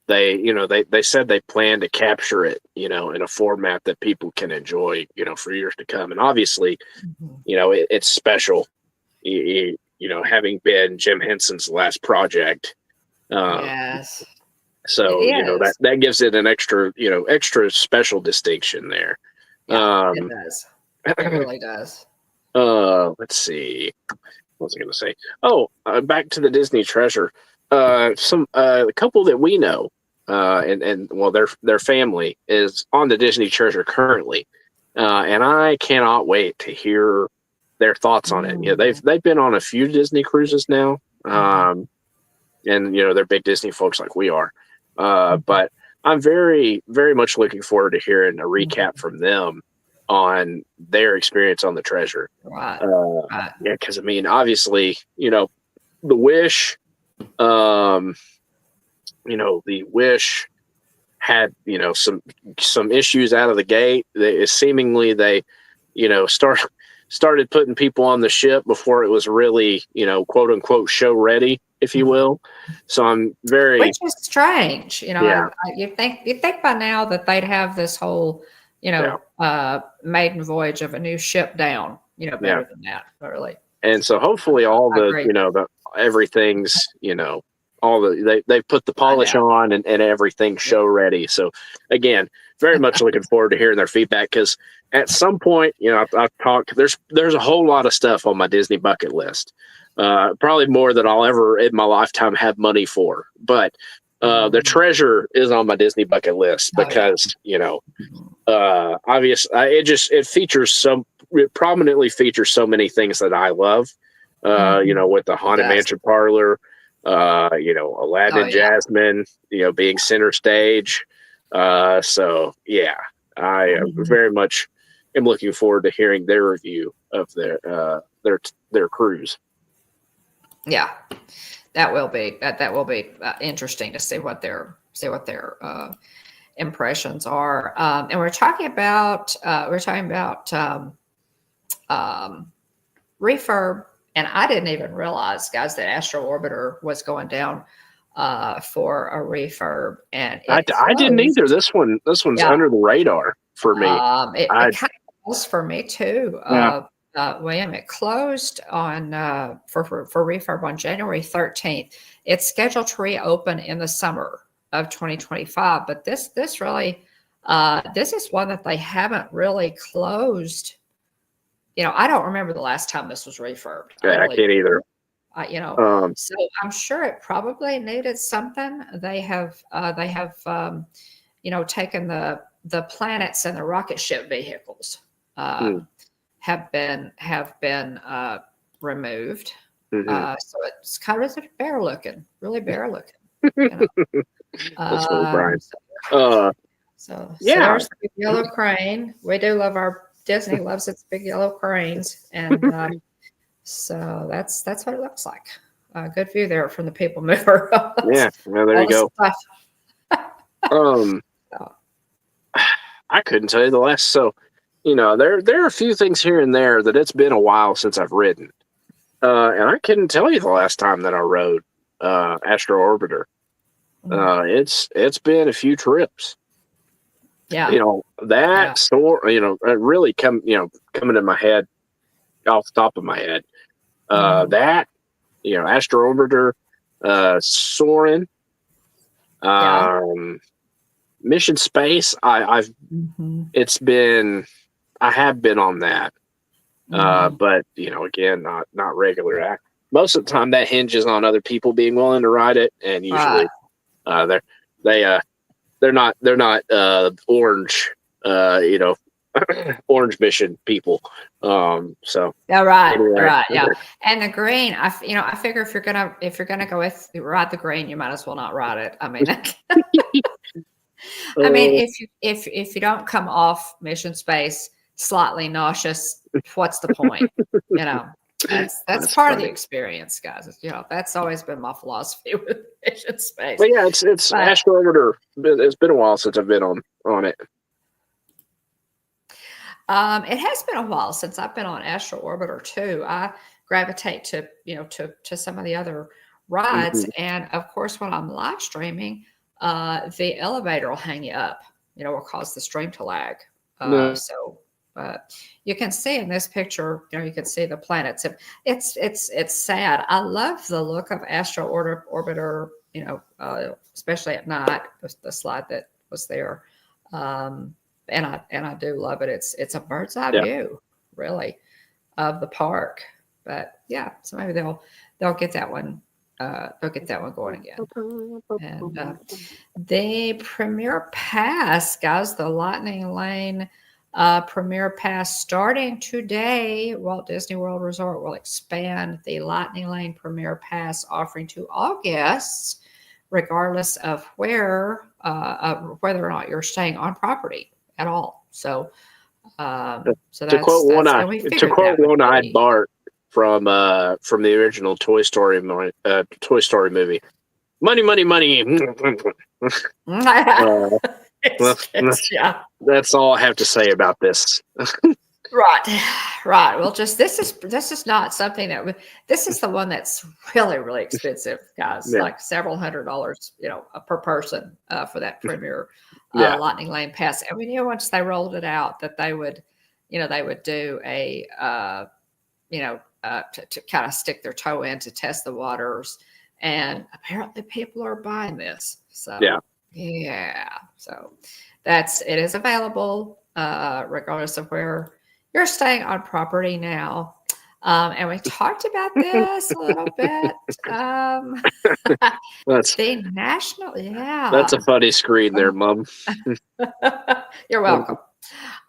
they said they plan to capture it, in a format that people can enjoy, for years to come. And obviously, it's special, having been Jim Henson's last project. Yes. So, that gives it an extra special distinction there. Yeah, it does. It really does. Let's see. What was I going to say? Oh, back to the Disney Treasure. some a couple that we know, and well, their family is on the Disney Treasure currently, and I cannot wait to hear their thoughts on it. They've been on a few Disney cruises now, and they're big Disney folks like we are, but I'm very very much looking forward to hearing a recap from them on their experience on the Treasure. Right. Yeah, because I mean, obviously, the Wish. The Wish had some issues out of the gate. They started putting people on the ship before it was really quote unquote show ready, if you will. So I'm very, which is strange. Yeah. You'd think by now that they'd have this whole maiden voyage of a new ship down. Better than that, really. And so hopefully all the everything's they've put the polish on and everything's show ready. So again, very much looking forward to hearing their feedback, because at some point, I've talked, there's a whole lot of stuff on my Disney bucket list. Probably more than I'll ever in my lifetime have money for. But the Treasure is on my Disney bucket list because, obviously it prominently features so many things that I love, with the Haunted Mansion parlor, Aladdin and Jasmine, being center stage. So yeah, I very much am looking forward to hearing their review of their cruise. Yeah, that will be interesting to see what their impressions are. And we're talking about refurb. And I didn't even realize, guys, that Astro Orbiter was going down for a refurb. And I didn't either. This one's under the radar for me. It kind of was for me too. William, it closed on for refurb on January 13th. It's scheduled to reopen in the summer of 2025. But this really this is one that they haven't really closed. I don't remember the last time this was refurbed. I can't either. So I'm sure it probably needed something. They have taken the planets and the rocket ship vehicles have been removed. So it's kind of really bare looking. That's really Brian. So there's the yellow crane. We do love Disney loves its big yellow cranes, and so that's what it looks like. Good view there from the people mover. Yeah, there you go. I couldn't tell you the last. So, there are a few things here and there that it's been a while since I've ridden, and I couldn't tell you the last time that I rode Astro Orbiter. It's been a few trips. Yeah. Really coming to my head, off the top of my head, that, Astro Orbiter, Soarin', Mission Space. I have been on that, but again, not regular. Most of the time that hinges on other people being willing to ride it, and usually, they're not orange, orange mission people. So right. Yeah. And the green, I figure if you're gonna go ride the green, you might as well not ride it. I mean, if you don't come off Mission Space slightly nauseous, what's the point? That's part of the experience, guys. That's always been my philosophy with Mission Space. But yeah, it's Astro Orbiter. It's been a while since I've been on it. It has been a while since I've been on Astro Orbiter too. I gravitate to some of the other rides, and of course, when I'm live streaming, the elevator will hang you up. Will cause the stream to lag. So you can see in this picture, you can see the planets. It's sad. I love the look of Astro Orbiter, especially at night, the slide that was there. And I do love it. It's a bird's eye view, really, of the park. But yeah, so maybe they'll get that one We'll get that one going again. And the Premier Pass, guys, the Lightning Lane Premier Pass starting today. Walt Disney World Resort will expand the Lightning Lane Premier Pass offering to all guests, regardless of whether or not you're staying on property at all. So, to quote one-eyed Bart from the original Toy Story movie. Money, money, money. Yeah. That's all I have to say about this. Right. Well, just this is not something that this is the one that's really, really expensive, guys. Yeah. Like several $100s, per person for that Premier Lightning Lane Pass. And we knew once they rolled it out that they would do a to kind of stick their toe in to test the waters. And apparently people are buying this. So yeah. So it is available regardless of where you're staying on property now. And we talked about this a little bit. That's the national, That's a funny screen there, Mom. You're welcome.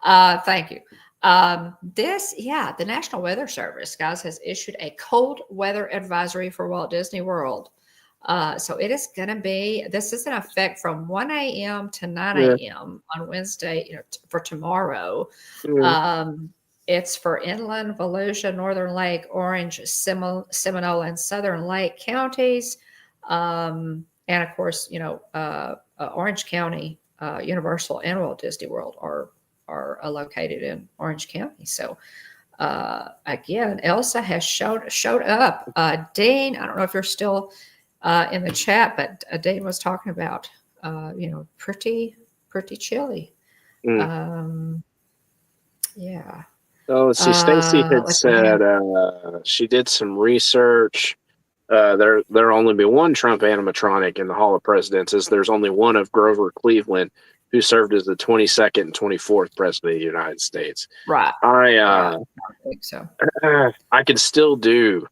Thank you. The National Weather Service, guys, has issued a cold weather advisory for Walt Disney World. So it is going to be, this is in effect from 1 a.m. to 9 a.m. on Wednesday, for tomorrow. It's for Inland, Volusia, Northern Lake, Orange, Seminole, and Southern Lake counties. And of course, Orange County, Universal and Walt Disney World are located in Orange County. So again, Elsa has showed up. Dean, I don't know if you're still in the chat, but Dean was talking about pretty chilly. Yeah. Oh, see, Stacy had said she did some research. There'll only be one Trump animatronic in the Hall of Presidents, as there's only one of Grover Cleveland, who served as the 22nd and 24th president of the United States. Right. I think so. I could still do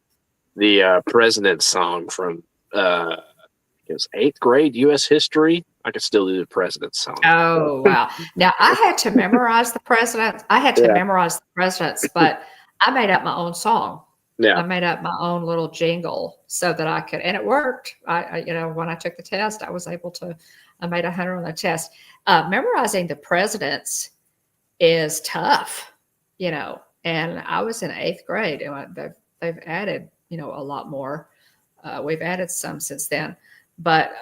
the president's song from it was 8th grade U.S. history. I could still do the president's song. Oh, wow. Now, I had to memorize the presidents. But I made up my own song. Yeah. I made up my own little jingle so that I could, and it worked. I when I took the test, I was able to, I made 100 on the test. Memorizing the presidents is tough, and I was in 8th grade, and they've added, a lot more. We've added some since then, but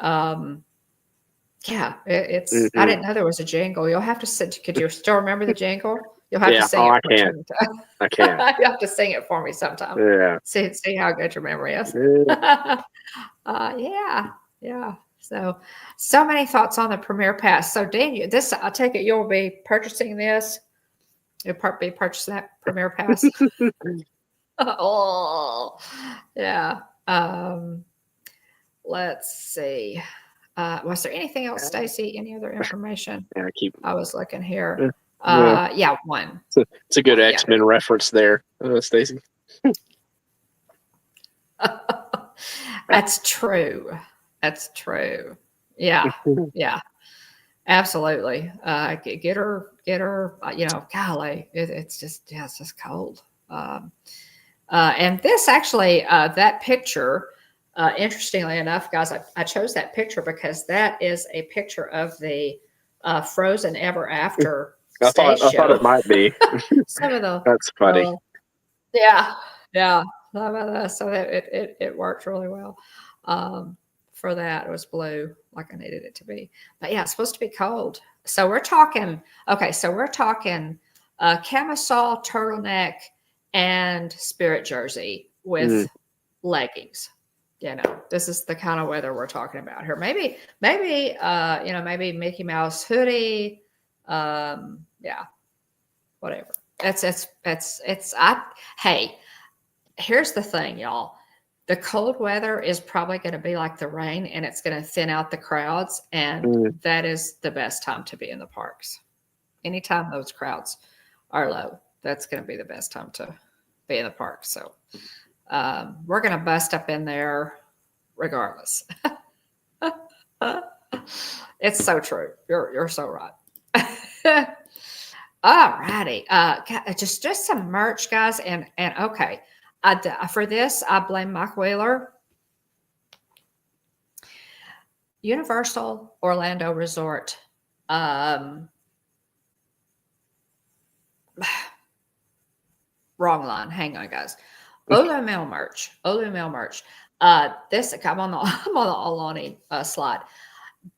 it's. I didn't know there was a jingle. You'll have to sit. Could you still remember the jingle? You'll have to sing it. I can. You have to sing it for me sometime. Yeah. See how good your memory is. Yeah. So many thoughts on the Premier Pass. So Dean, I take it you'll be purchasing this. You'll be purchasing that Premier Pass. Oh, yeah. Let's see. Was there anything else, Stacy? Any other information? I was looking here. One. It's a good X-Men reference there, Stacy. That's true. Yeah. Absolutely. Get her. Golly, it's just cold. And this actually, that picture. Interestingly enough, guys, I chose that picture because that is a picture of the Frozen Ever After. I thought it might be. Some of the. That's funny. Yeah. So it worked really well. For that, it was blue like I needed it to be. But yeah, it's supposed to be cold. So we're talking. Okay, so we're talking camisole, turtleneck, and spirit jersey with leggings. This is the kind of weather we're talking about here. Maybe Mickey Mouse hoodie. Whatever. Hey, here's the thing, y'all. The cold weather is probably going to be like the rain, and it's going to thin out the crowds. And that is the best time to be in the parks. Anytime those crowds are low, that's going to be the best time to be in the park. So we're going to bust up in there regardless. It's so true. You're so right. All righty. Just some merch, guys, and okay. For this, I blame Mike Wheeler. Universal Orlando Resort. Wrong line. Hang on, guys. Olu Mail merch. Olu Mail merch. This I'm on the I'm on the Alani slide.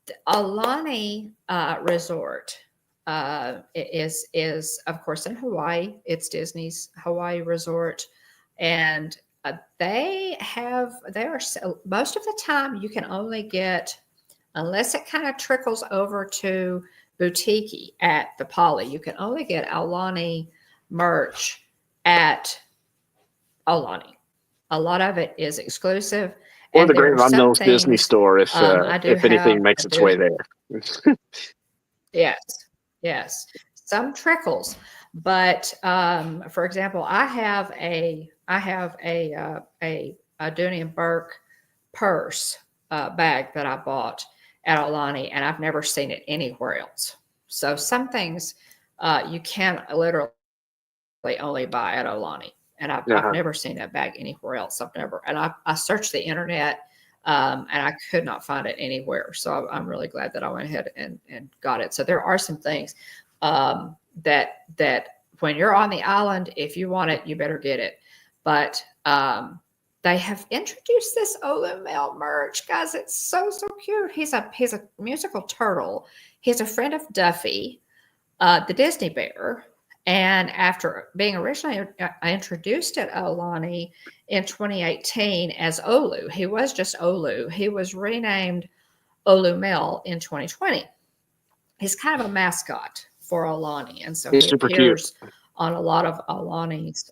The Alani Resort is of course in Hawaii. It's Disney's Hawaii resort, and they are most of the time you can only get, unless it kind of trickles over to boutique at the Poly, you can only get Aulani merch at Aulani. A lot of it is exclusive. Or And the there are Grapevine some Mills Disney things store I do if anything have. makes its way there. Yes, yes. Some trickles, but for example, I have a Dooney and Burke purse bag that I bought at Alani, and I've never seen it anywhere else. So some things you can literally only buy at Alani, and I've Uh-huh. never seen that bag anywhere else. I've never, and I searched the internet. And I could not find it anywhere. So I'm really glad that I went ahead and got it. So there are some things that when you're on the island, if you want it, you better get it. But they have introduced this Olu merch, guys. It's so cute. He's a musical turtle. He's a friend of Duffy, the Disney bear. And after being originally introduced at Aulani in 2018 as Olu, he was just Olu. He was renamed Olu Mel in 2020. He's kind of a mascot for Aulani, and so He's he super cute. appears on a lot of Aulani's.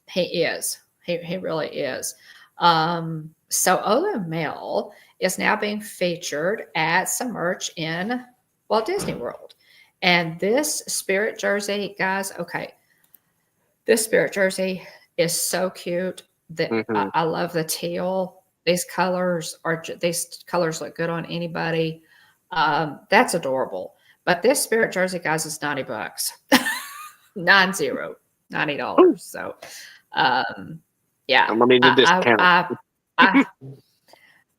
He is. He really is. So Olu Mel is now being featured at some merch in Walt Disney World. And this Spirit jersey, guys, okay, this Spirit jersey is so cute. I love the teal. These colors look good on anybody. That's adorable. But this Spirit jersey, guys, is $90. $90. So, yeah, I'm gonna need a discount.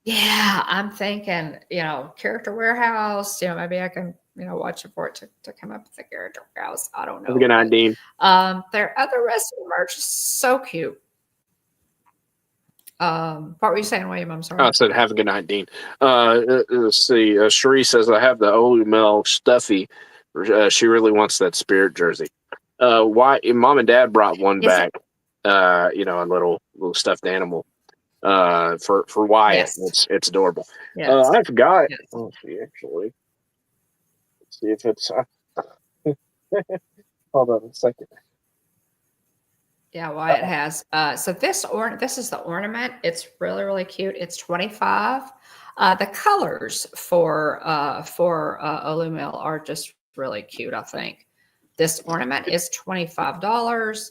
yeah, I'm thinking, Character Warehouse, maybe I can, watch for it to come up with the Character Warehouse. I don't know. Have a good night, Dean. Their other rest of the merch is so cute. What were you saying, William? I'm sorry. I said, have a good night, Dean. Let's see. Cherie says, I have the Olu Mel stuffy. She really wants that Spirit jersey. Why? Mom and Dad brought one back. A little stuffed animal. For Wyatt. Yes. It's adorable. Yes. I forgot. Yes. Let's see, actually. Let's see if it's. Hold on a second. Yeah, Wyatt has. So this is the ornament. It's really cute. It's $25. The colors for Olumel are just really cute. I think this ornament is $25.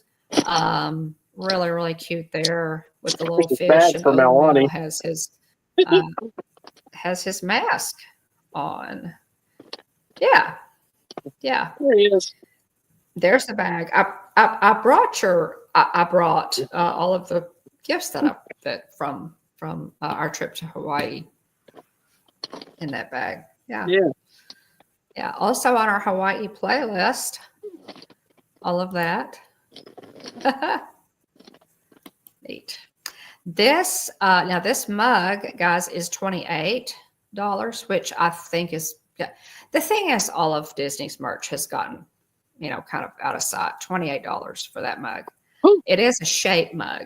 Really cute there with the little fish, and Olumel has his mask on. Yeah. There he is. There's the bag. I brought all of the gifts that from our trip to Hawaii in that bag. Yeah. Also on our Hawaii playlist, all of that. Neat. This mug, guys, is $28, which I think is the thing is all of Disney's merch has gotten kind of out of sight. $28 for that mug. Ooh. It is a shape mug,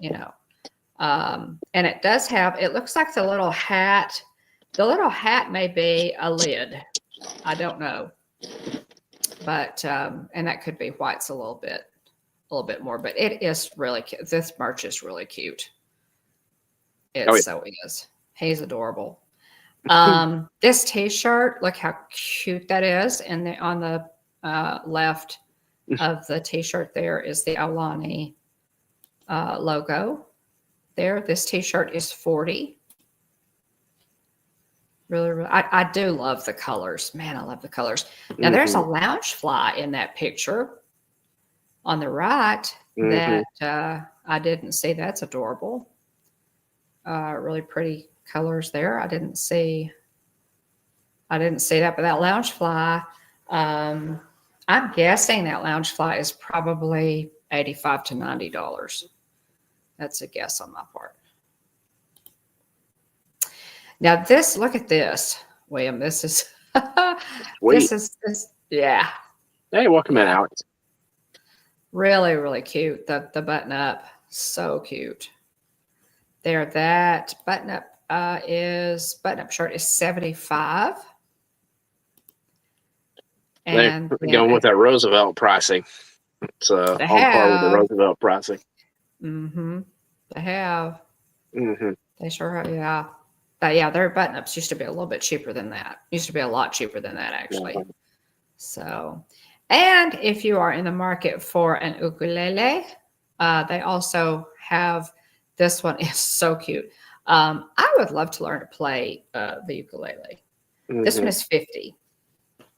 and it does have. It looks like the little hat. The little hat may be a lid. I don't know, but and that could be whites a little bit more. But it is really cute. This merch is really cute. So is. He's adorable. This T-shirt, look how cute that is, and on the left of the T-shirt there is the Aulani logo. There, this T-shirt is $40. Really, really. I do love the colors. Man, I love the colors. Now, there's a lounge fly in that picture on the right that I didn't see. That's adorable. Really pretty colors there. I didn't see that, but that lounge fly, I'm guessing that lounge fly is probably $85 to $90. That's a guess on my part. Now look at this, William. This is, Sweet. yeah. Hey, welcome in, Alex. Really, really cute. The button up, so cute. There, that button up shirt is $75. And they're going with that Roosevelt pricing. It's on par with the Roosevelt pricing. They have. They sure have, yeah. But yeah, their button ups used to be a little bit cheaper than that. Used to be a lot cheaper than that, actually. So, and if you are in the market for an ukulele, they also have, this one is so cute. I would love to learn to play the ukulele. This one is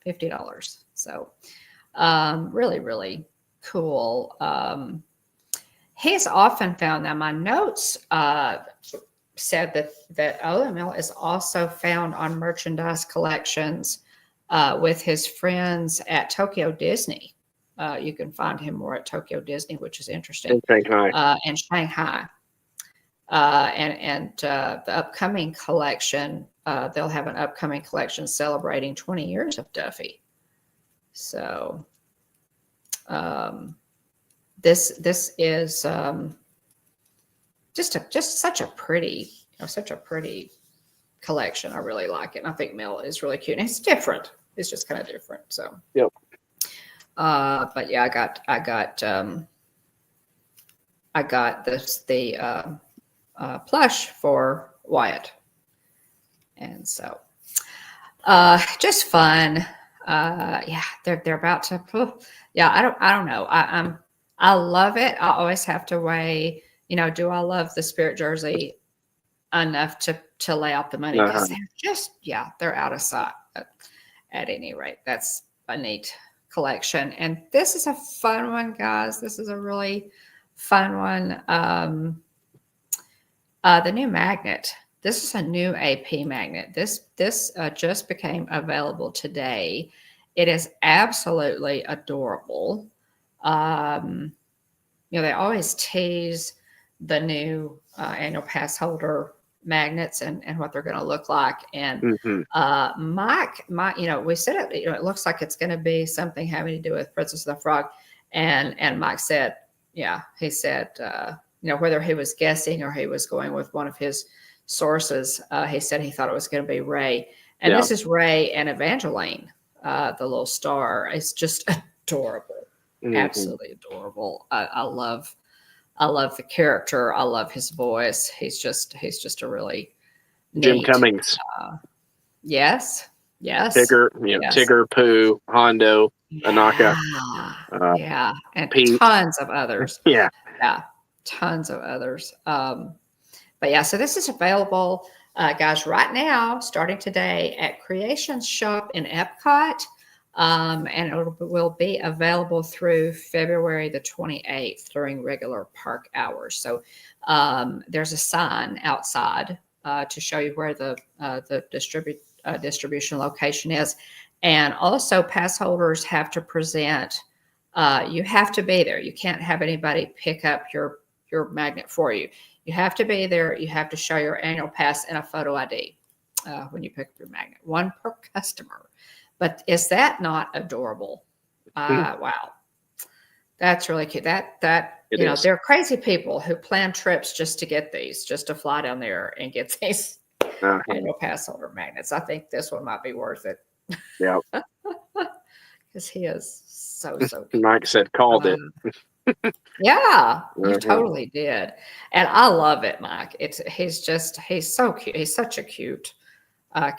$50. So really, really cool. He's often found, now my notes said that OML is also found on merchandise collections with his friends at Tokyo Disney. You can find him more at Tokyo Disney, which is interesting. In Shanghai. And Shanghai. And the upcoming collection, they'll have an upcoming collection celebrating 20 years of Duffy. So this is just such a pretty, collection. I really like it. And I think Mel is really cute. And it's different. It's just kind of different. So yep. But yeah, I got the plush for Wyatt, and so just fun. Yeah, they're about to. Yeah, I don't know. I love it. I always have to weigh. Do I love the Spirit jersey enough to lay out the money? Because they're just, they're out of sight. At any rate, that's a neat collection, and this is a fun one, guys. This is a really fun one. The new magnet. This is a new AP magnet. This just became available today. It is absolutely adorable. They always tease the new annual pass holder magnets and what they're going to look like. And Mike, we said it. It looks like it's going to be something having to do with Princess of the Frog. And Mike said, he said, whether he was guessing or he was going with one of his sources, he said he thought it was going to be Ray. And this is Ray and Evangeline, the little star. It's just adorable, absolutely adorable. I love the character. I love his voice. He's just a really Jim neat, Cummings. Yes. Tigger, Tigger, Pooh, Hondo, Anaka. And Pete. Tons of others. Tons of others. But yeah, so this is available, guys, right now, starting today at Creations Shop in Epcot. And it will be available through February the 28th during regular park hours. So there's a sign outside to show you where the distribution location is. And also pass holders have to present, you have to be there. You can't have anybody pick up your magnet for you. You have to be there. You have to show your annual pass and a photo ID when you pick up your magnet. One per customer. But is that not adorable? Wow. That's really cute. There are crazy people who plan trips just to get these, just to fly down there and get these annual pass holder magnets. I think this one might be worth it. Yeah. Because he is so cute. Mike said, called it. Yeah, you totally did. And I love it, Mike. He's so cute. He's such a cute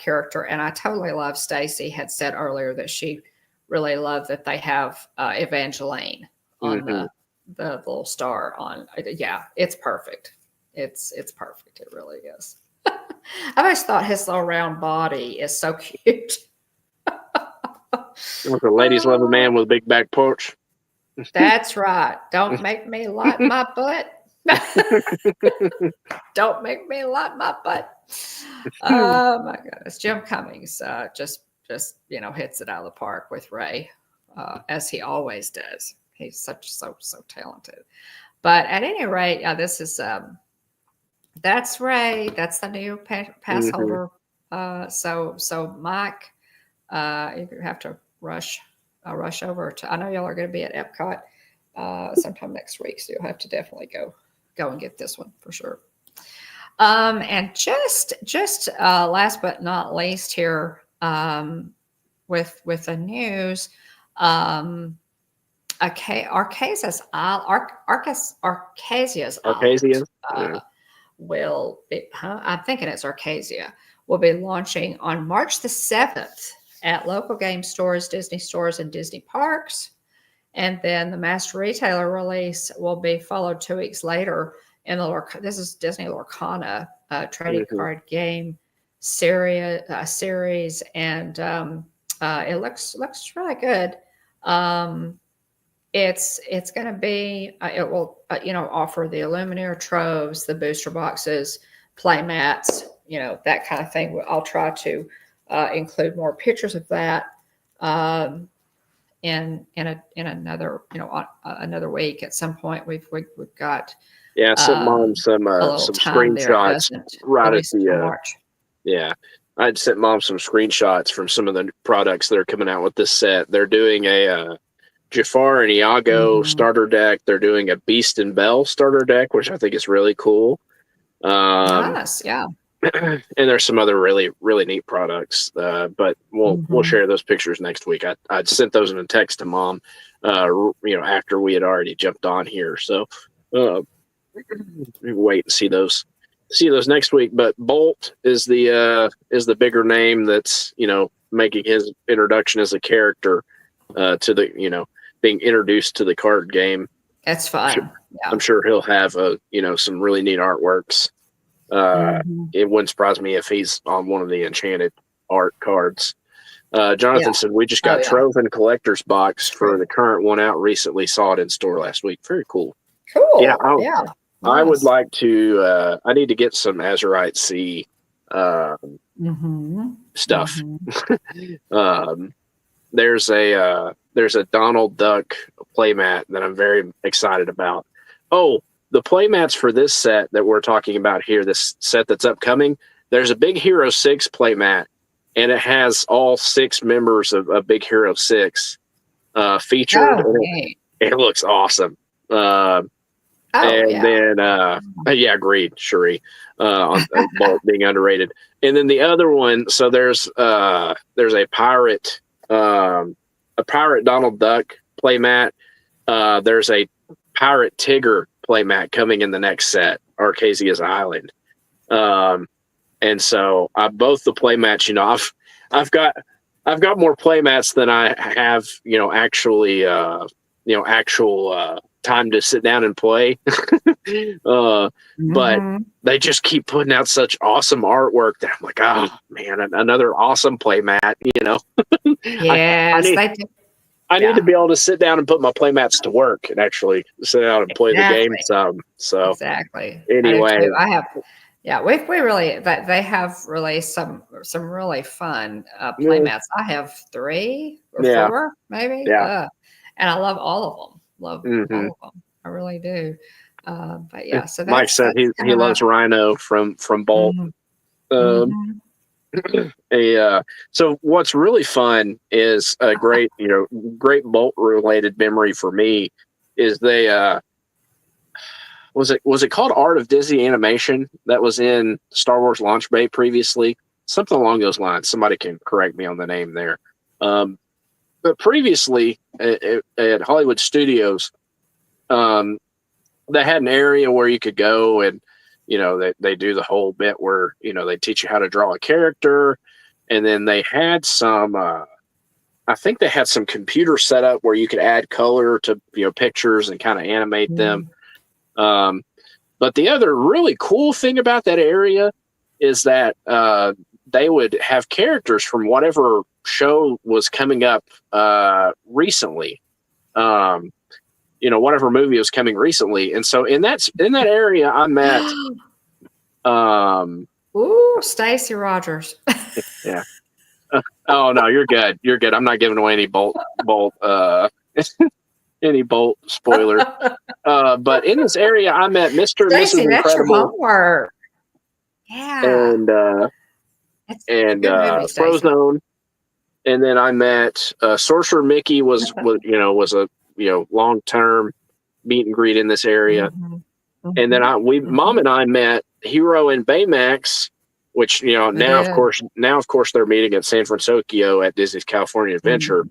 character. And I totally love Stacy had said earlier that she really loved that they have Evangeline on the little star on. Yeah, it's perfect. It's perfect. It really is. I've always thought his little round body is so cute. With the ladies love a man with a big back porch. That's right. Don't make me like my butt. Don't make me like my butt. Oh my goodness. Jim Cummings just hits it out of the park with Ray, as he always does. He's so talented. But at any rate, this is that's Ray. That's the new pass holder. So Mike, you have to rush over to. I know y'all are going to be at Epcot sometime next week, so you'll have to definitely go and get this one for sure. And just last but not least here, with the news, Arcasia's Island will be, I'm thinking it's Arcasia, will be launching on March the 7th at local game stores, Disney stores, and Disney parks. And then the master retailer release will be followed 2 weeks later in this is Disney Lorcana trading card game series, and it looks really good. It's going to be it will offer the Illuminator troves, the booster boxes, play mats, that kind of thing. I'll try to include more pictures of that in another another week at some point. We've got sent Mom some screenshots right at the March. Yeah, I'd sent Mom some screenshots from some of the products that are coming out with this set. They're doing a Jafar and Iago starter deck. They're doing a Beast and Belle starter deck, which I think is really cool. Nice, yeah. And there's some other really, really neat products, but we'll share those pictures next week. I'd sent those in a text to Mom, after we had already jumped on here. So wait and see those next week. But Bolt is the bigger name that's making his introduction as a character to the being introduced to the card game. That's fun. I'm sure he'll have some really neat artworks. It wouldn't surprise me if he's on one of the enchanted art cards. Jonathan said we just got Trove and Collector's box for the current one out recently. Saw it in store last week. Very cool. Cool. Yeah. Nice. I would like to. I need to get some Azurite Sea stuff. There's a Donald Duck playmat that I'm very excited about. Oh, the playmats for this set that we're talking about here, this set that's upcoming, there's a Big Hero 6 playmat, and it has all 6 members of Big Hero 6 featured. It looks awesome. Then, agreed, Cherie, on Bolt being underrated. And then the other one, so there's a pirate Donald Duck playmat. There's a pirate Tigger playmat coming in the next set, Arcasia's Island. And so both the playmats, I've got more playmats than I have, actual time to sit down and play. But they just keep putting out such awesome artwork that I'm like, oh man, another awesome playmat, Yes, I need to be able to sit down and put my playmats to work and actually sit down and play the game some. So exactly. Anyway, I have. Yeah, we really they have released some really fun playmats. I have 3 or 4 maybe. Yeah. And I love all of them. Love all of them. I really do. But yeah, so Mike said he loves Rhino from Bolt. So what's really fun is a great Bolt related memory for me is they was it called Art of Disney Animation that was in Star Wars Launch Bay previously, something along those lines. Somebody can correct me on the name there. But previously at Hollywood Studios, they had an area where you could go and they do the whole bit where they teach you how to draw a character, and then they had some I think they had some computer set up where you could add color to pictures and kind of animate them. But the other really cool thing about that area is that they would have characters from whatever show was coming up recently. Whatever movie was coming recently, and so in that area, I met. Ooh, Stacey Rogers. Yeah. Oh no, you're good. You're good. I'm not giving away any bolt any bolt spoiler. But in this area, I met Mr. and Mrs. Stacey, that's your Incredible homework. Yeah. and It's a good movie, Stacey. Frozone, and then I met Sorcerer Mickey was a long term meet and greet in this area, and then Mom and I met Hero and Baymax, which now of course they're meeting at San Francisco at Disney's California Adventure.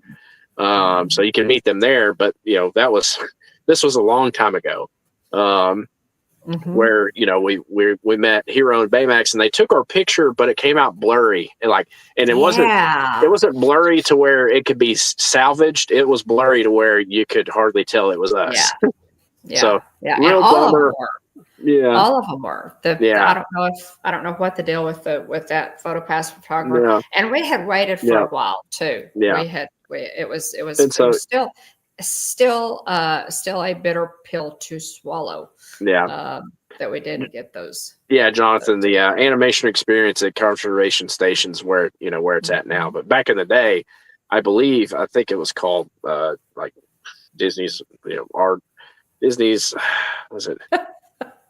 So you can meet them there, but this was a long time ago. Where we met Hero and Baymax, and they took our picture, but it came out blurry, and it wasn't blurry to where it could be salvaged. It was blurry to where you could hardly tell it was us. Yeah. So real bummer. Yeah, all of them were. I don't know what the deal with that PhotoPass photographer. And we had waited for a while too. It was still a bitter pill to swallow. That we didn't get those. Yeah, Jonathan, the animation experience at Conservation Station's where it's at now. But back in the day, I think it was called Disney's was it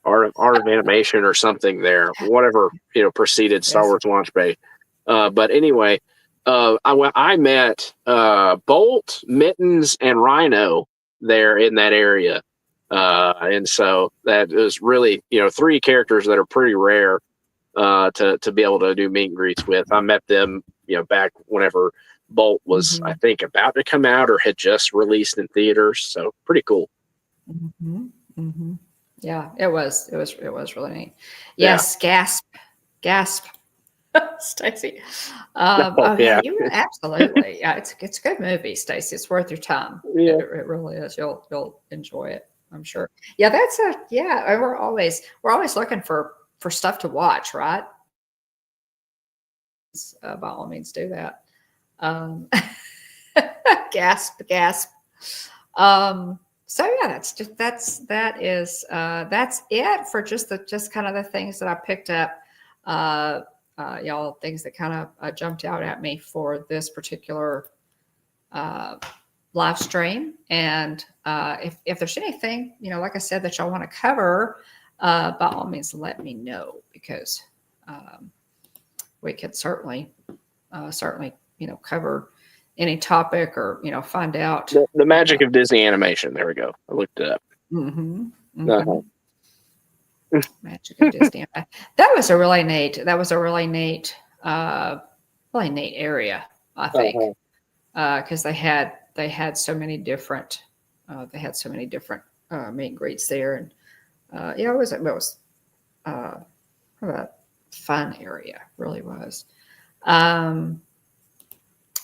Art of Animation or something there, whatever preceded Star Wars Launch Bay. But anyway, I met Bolt, Mittens, and Rhino there in that area. And so that is really, three characters that are pretty rare to be able to do meet and greets with. I met them, back whenever Bolt was, I think, about to come out or had just released in theaters. So pretty cool. Yeah, it was really neat. Yes, gasp, Stacey. Absolutely. Yeah, it's a good movie, Stacey. It's worth your time. Yeah, it really is. You'll enjoy it, I'm sure. Yeah, we're always looking for stuff to watch, right? By all means, do that. Gasp. So yeah, that's it for just kind of the things that I picked up. Y'all, things that kind of jumped out at me for this particular live stream. And if there's anything, like I said, that y'all want to cover, by all means, let me know, because we could certainly cover any topic, or find out the magic of Disney animation. There we go. I looked it up. Magic of Disney. That was a really neat area, I think, because they had so many different meet and greets there, and it was a fun area, really was.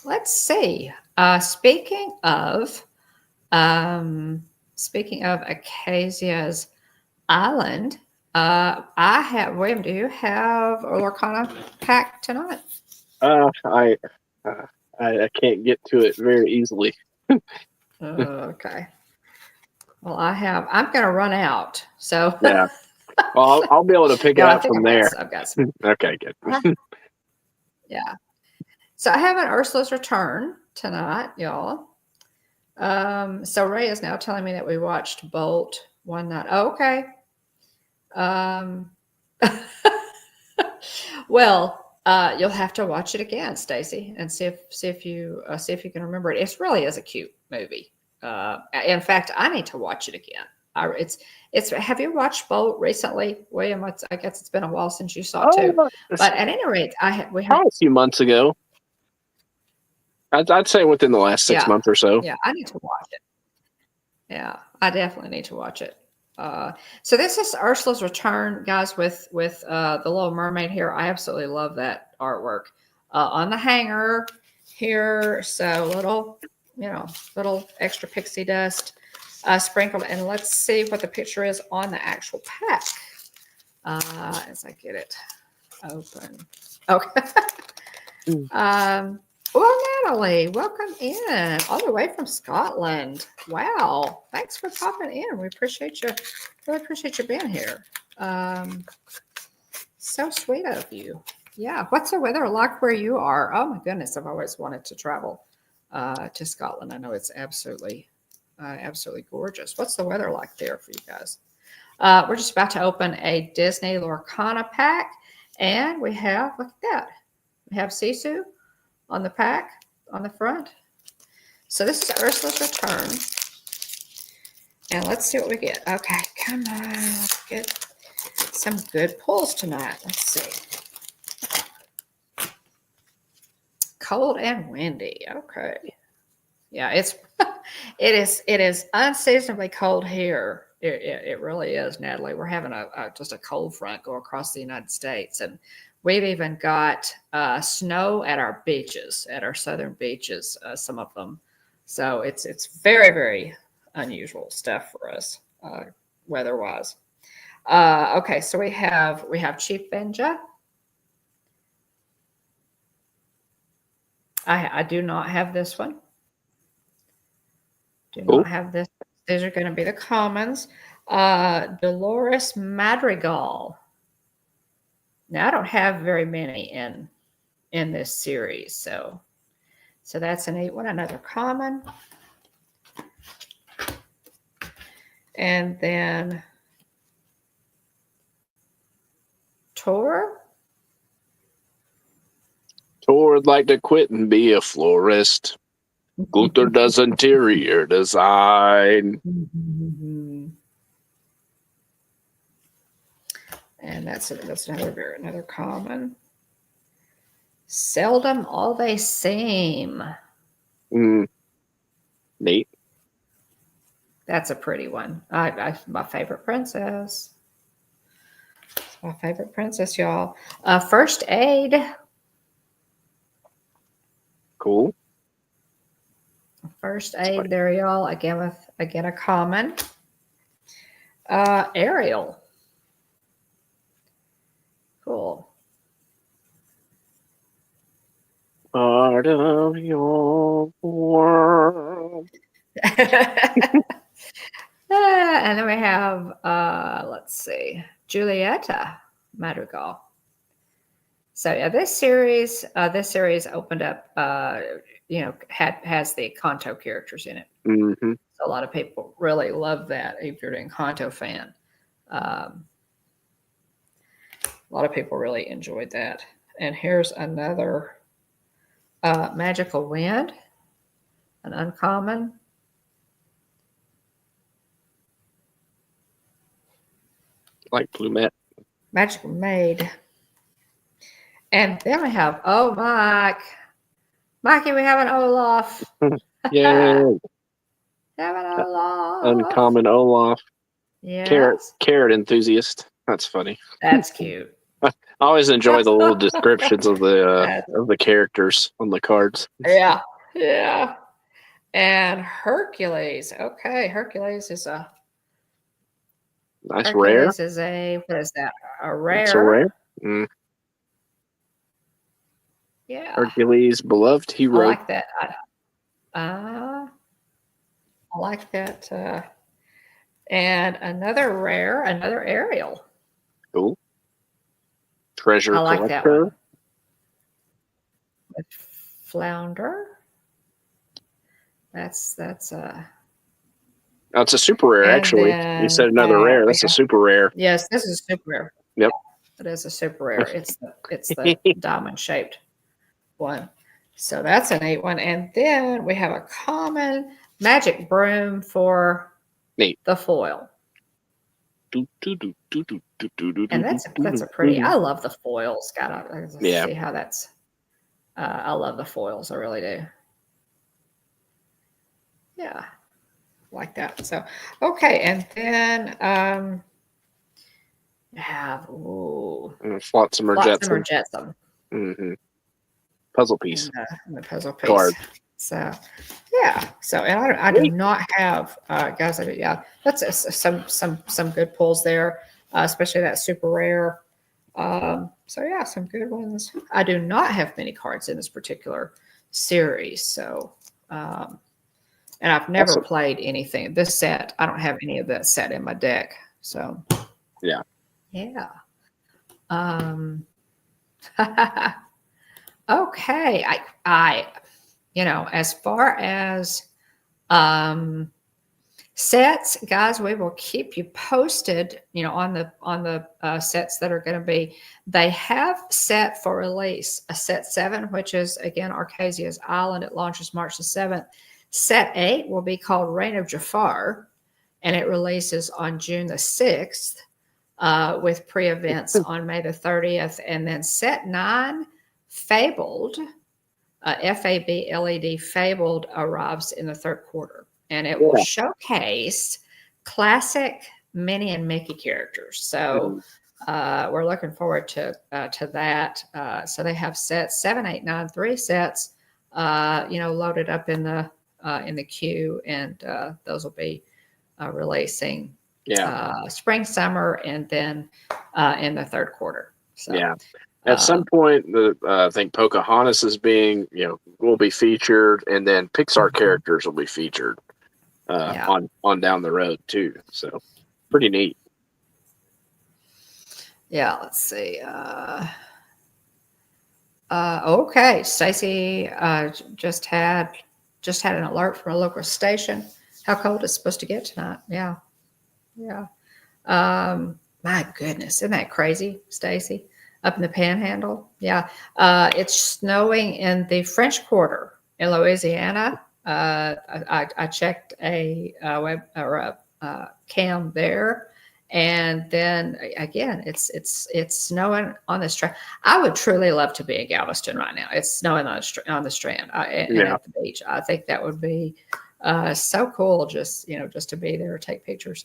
Let's see. Speaking of Acacia's Island, William, do you have a Lorcana pack tonight? I can't get to it very easily. Okay. Well, I'm going to run out. So yeah. Well, I'll be able to pick it up from there. I've got some. Okay, good. Yeah. So I have an Ursula's Return tonight, y'all. So Ray is now telling me that we watched Bolt one night. Oh, okay. Well, you'll have to watch it again, Stacey, and see if you can remember it. It really is a cute movie. In fact, I need to watch it again. Have you watched Bolt recently, William? I guess it's been a while since you saw it too. But at any rate, we had a few months ago. I'd say within the last 6 months or so. Yeah, I need to watch it. Yeah, I definitely need to watch it. So this is Ursula's Return, guys, with the Little Mermaid here. I absolutely love that artwork on the hanger here. So little extra pixie dust sprinkled. And let's see what the picture is on the actual pack as I get it open. Okay. Mm. Well, Natalie, welcome in all the way from Scotland. Wow. Thanks for popping in. We appreciate you. Really appreciate you being here. So sweet of you. Yeah. What's the weather like where you are? Oh my goodness. I've always wanted to travel to Scotland. I know it's absolutely gorgeous. What's the weather like there for you guys? We're just about to open a Disney Lorcana pack, and we have, look at that. We have Sisu on the pack on the front. So this is Ursula's Return. And let's see what we get. Okay, come on. Let's get some good pulls tonight. Let's see. Cold and windy. Okay. Yeah, it is unseasonably cold here. It really is, Natalie. We're having just a cold front go across the United States, and we've even got snow at our beaches, at our southern beaches, some of them. So it's very, very unusual stuff for us, weather-wise. Okay, so we have Chief Benja. I do not have this one. Do not have this. These are going to be the commons. Dolores Madrigal. Now I don't have very many in this series, so that's a neat one. Another common, and then Tor. Tor would like to quit and be a florist. Gunther does interior design. And that's another common. Seldom always same. Neat. That's a pretty one. My favorite princess. It's my favorite princess, y'all. First aid. Cool. First aid there, y'all. Again a common. Ariel. Cool. Part of your world. And then we have let's see, Julieta Madrigal. So yeah, this series opened up, has the Kanto characters in it. Mm-hmm. So a lot of people really love that. If you're a Kanto fan, a lot of people really enjoyed that. And here's another Magical Wind, an uncommon. Like Plumette. Magical Maid. And then we have, Mikey, we have an Olaf. Yay. Have an Olaf. Uncommon Olaf. Yes. Carrot enthusiast. That's funny. That's cute. I always enjoy the little descriptions of the characters on the cards. Yeah. Yeah. And Hercules. Okay. Hercules is a nice Hercules rare. Is what is that? A rare. It's a rare. Mm. Yeah. Hercules, beloved hero. I like that. I like that. And another rare, another Ariel. Cool. Treasure I like collector. that one. With Flounder. That's That's a super rare, actually. You said another rare. That's a super rare. Yes, this is a super rare. Yep. It is a super rare. It's the diamond shaped one. So that's a neat one. And then we have a common magic broom for neat. The foil. And that's a pretty. I love the foils. Gotta see how that's. I love the foils. I really do. Yeah, like that. So okay, and then we have Flotsam or Jetsam. Mm-hmm. Puzzle piece. And the puzzle piece. Card. So yeah. So and I do not have guys. That's some good pulls there, especially that super rare. So yeah, some good ones. I do not have many cards in this particular series, so and I've never Awesome. played anything. This set, I don't have any of that set in my deck. So Yeah. yeah. Um, okay. As far as um, sets, guys, we will keep you posted. On the sets that are going to be. They have set for release a set 7, which is again Arcasia's Island. It launches March the 7th. Set 8 will be called Reign of Jafar, and it releases on June the 6th. With pre-events on May the 30th, and then set 9, Fabled, Fabled, Fabled arrives in the 3rd quarter, and it will Yeah. showcase classic Minnie and Mickey characters. So we're looking forward to that. So they have sets 7, 8, 9, 3 sets, loaded up in the queue, and those will be releasing spring, summer, and then in the 3rd quarter. So, Yeah. At some point, I think Pocahontas is will be featured, and then Pixar characters will be featured on down the road too. So, pretty neat. Yeah. Let's see. Okay, Stacy just had an alert from a local station. How cold it's supposed to get tonight? Yeah. Yeah. My goodness, isn't that crazy, Stacy? Up in the Panhandle, yeah. It's snowing in the French Quarter in Louisiana. I checked a web or a cam there, and then again, it's snowing on the strand. I would truly love to be in Galveston right now. It's snowing on the strand and at the beach. I think that would be so cool. Just to be there, take pictures.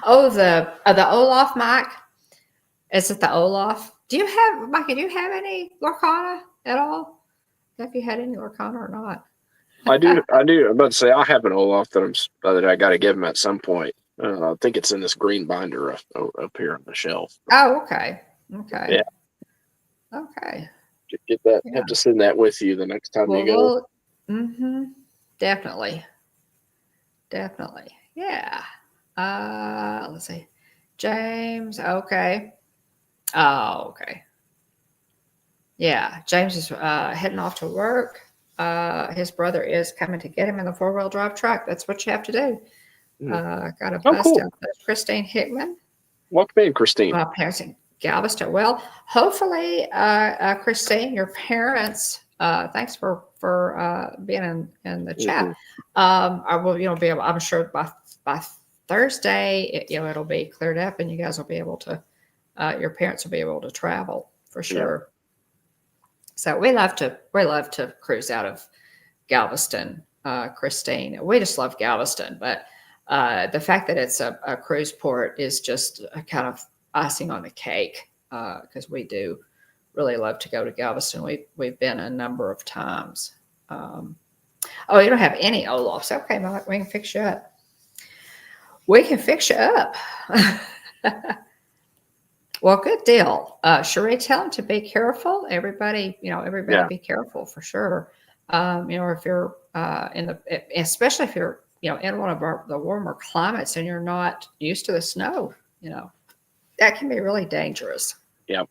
Oh, the Olaf, Mike. Is it the Olaf? Do you have, Mikey? Do you have any Lorcana at all? Have you had any Lorcana or not? I do. I'm about to say I have an Olaf that I got to give him at some point. I think it's in this green binder up here on the shelf. Oh, okay. Okay. Yeah. Okay. Get that. Yeah. Have to send that with you the next time you go. Definitely. Definitely. Yeah. Let's see. James. Okay. Oh, okay. Yeah. James is heading off to work. His brother is coming to get him in the 4-wheel drive truck. That's what you have to do. Got a bust cool. out of Christine Hickman. Welcome in, Christine. Parents in Galveston. Well, hopefully, Christine, your parents. Thanks for being in the chat. I will, be able. I'm sure by Thursday, it'll be cleared up, and you guys will be able to. Your parents will be able to travel for sure. So we love to cruise out of Galveston, Christine. We just love Galveston, but the fact that it's a cruise port is just a kind of icing on the cake because we do really love to go to Galveston. We've been a number of times. Oh, you don't have any Olafs. Okay, Mike, we can fix you up. We can fix you up. Well, good deal. Sheree, tell them to be careful. Everybody be careful for sure. If you're especially if you're, in one of the warmer climates and you're not used to the snow, that can be really dangerous. Yep.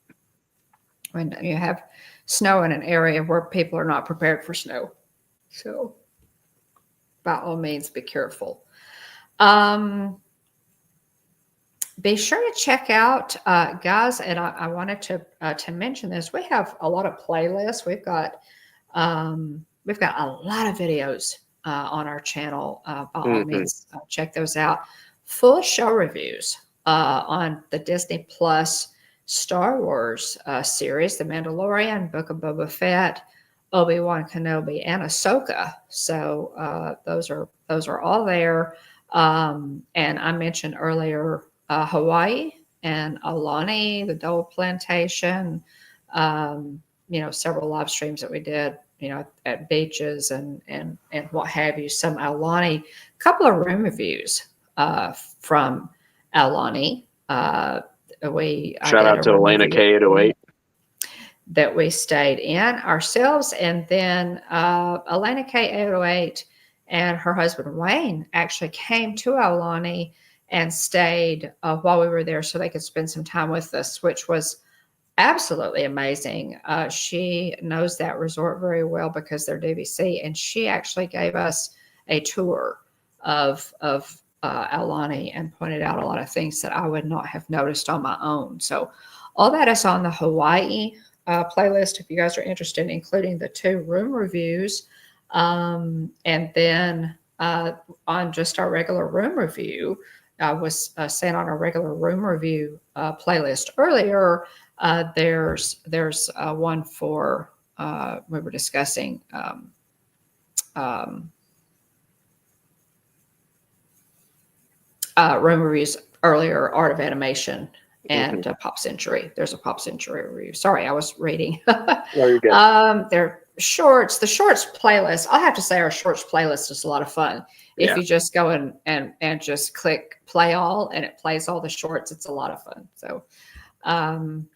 When you have snow in an area where people are not prepared for snow. So by all means, be careful. Be sure to check out, guys, and I wanted to mention this. We have a lot of playlists. We've got a lot of videos on our channel. By all means, check those out. Full show reviews on the Disney Plus Star Wars series, The Mandalorian, Book of Boba Fett, Obi-Wan Kenobi, and Ahsoka. So those are all there. And I mentioned earlier Hawaii and Aulani, the Dole Plantation, several live streams that we did, at beaches and what have you. Some Aulani, a couple of room reviews from Aulani. I Shout did out a to room Elena review K808. that we stayed in ourselves. And then Elena K808 and her husband Wayne actually came to Aulani and stayed while we were there so they could spend some time with us, which was absolutely amazing. She knows that resort very well because they're DVC, and she actually gave us a tour of Aulani and pointed out a lot of things that I would not have noticed on my own. So all that is on the Hawaii playlist if you guys are interested, including the 2 room reviews. And then on just our regular room review, I was saying on our regular room review playlist earlier, there's one for we were discussing room reviews earlier, Art of Animation and Pop Century. There's a Pop Century review. Sorry, I was reading. There you go. They're shorts. The shorts playlist, I'll have to say our shorts playlist is a lot of fun. If you just go and just click play all and it plays all the shorts, it's a lot of fun. So and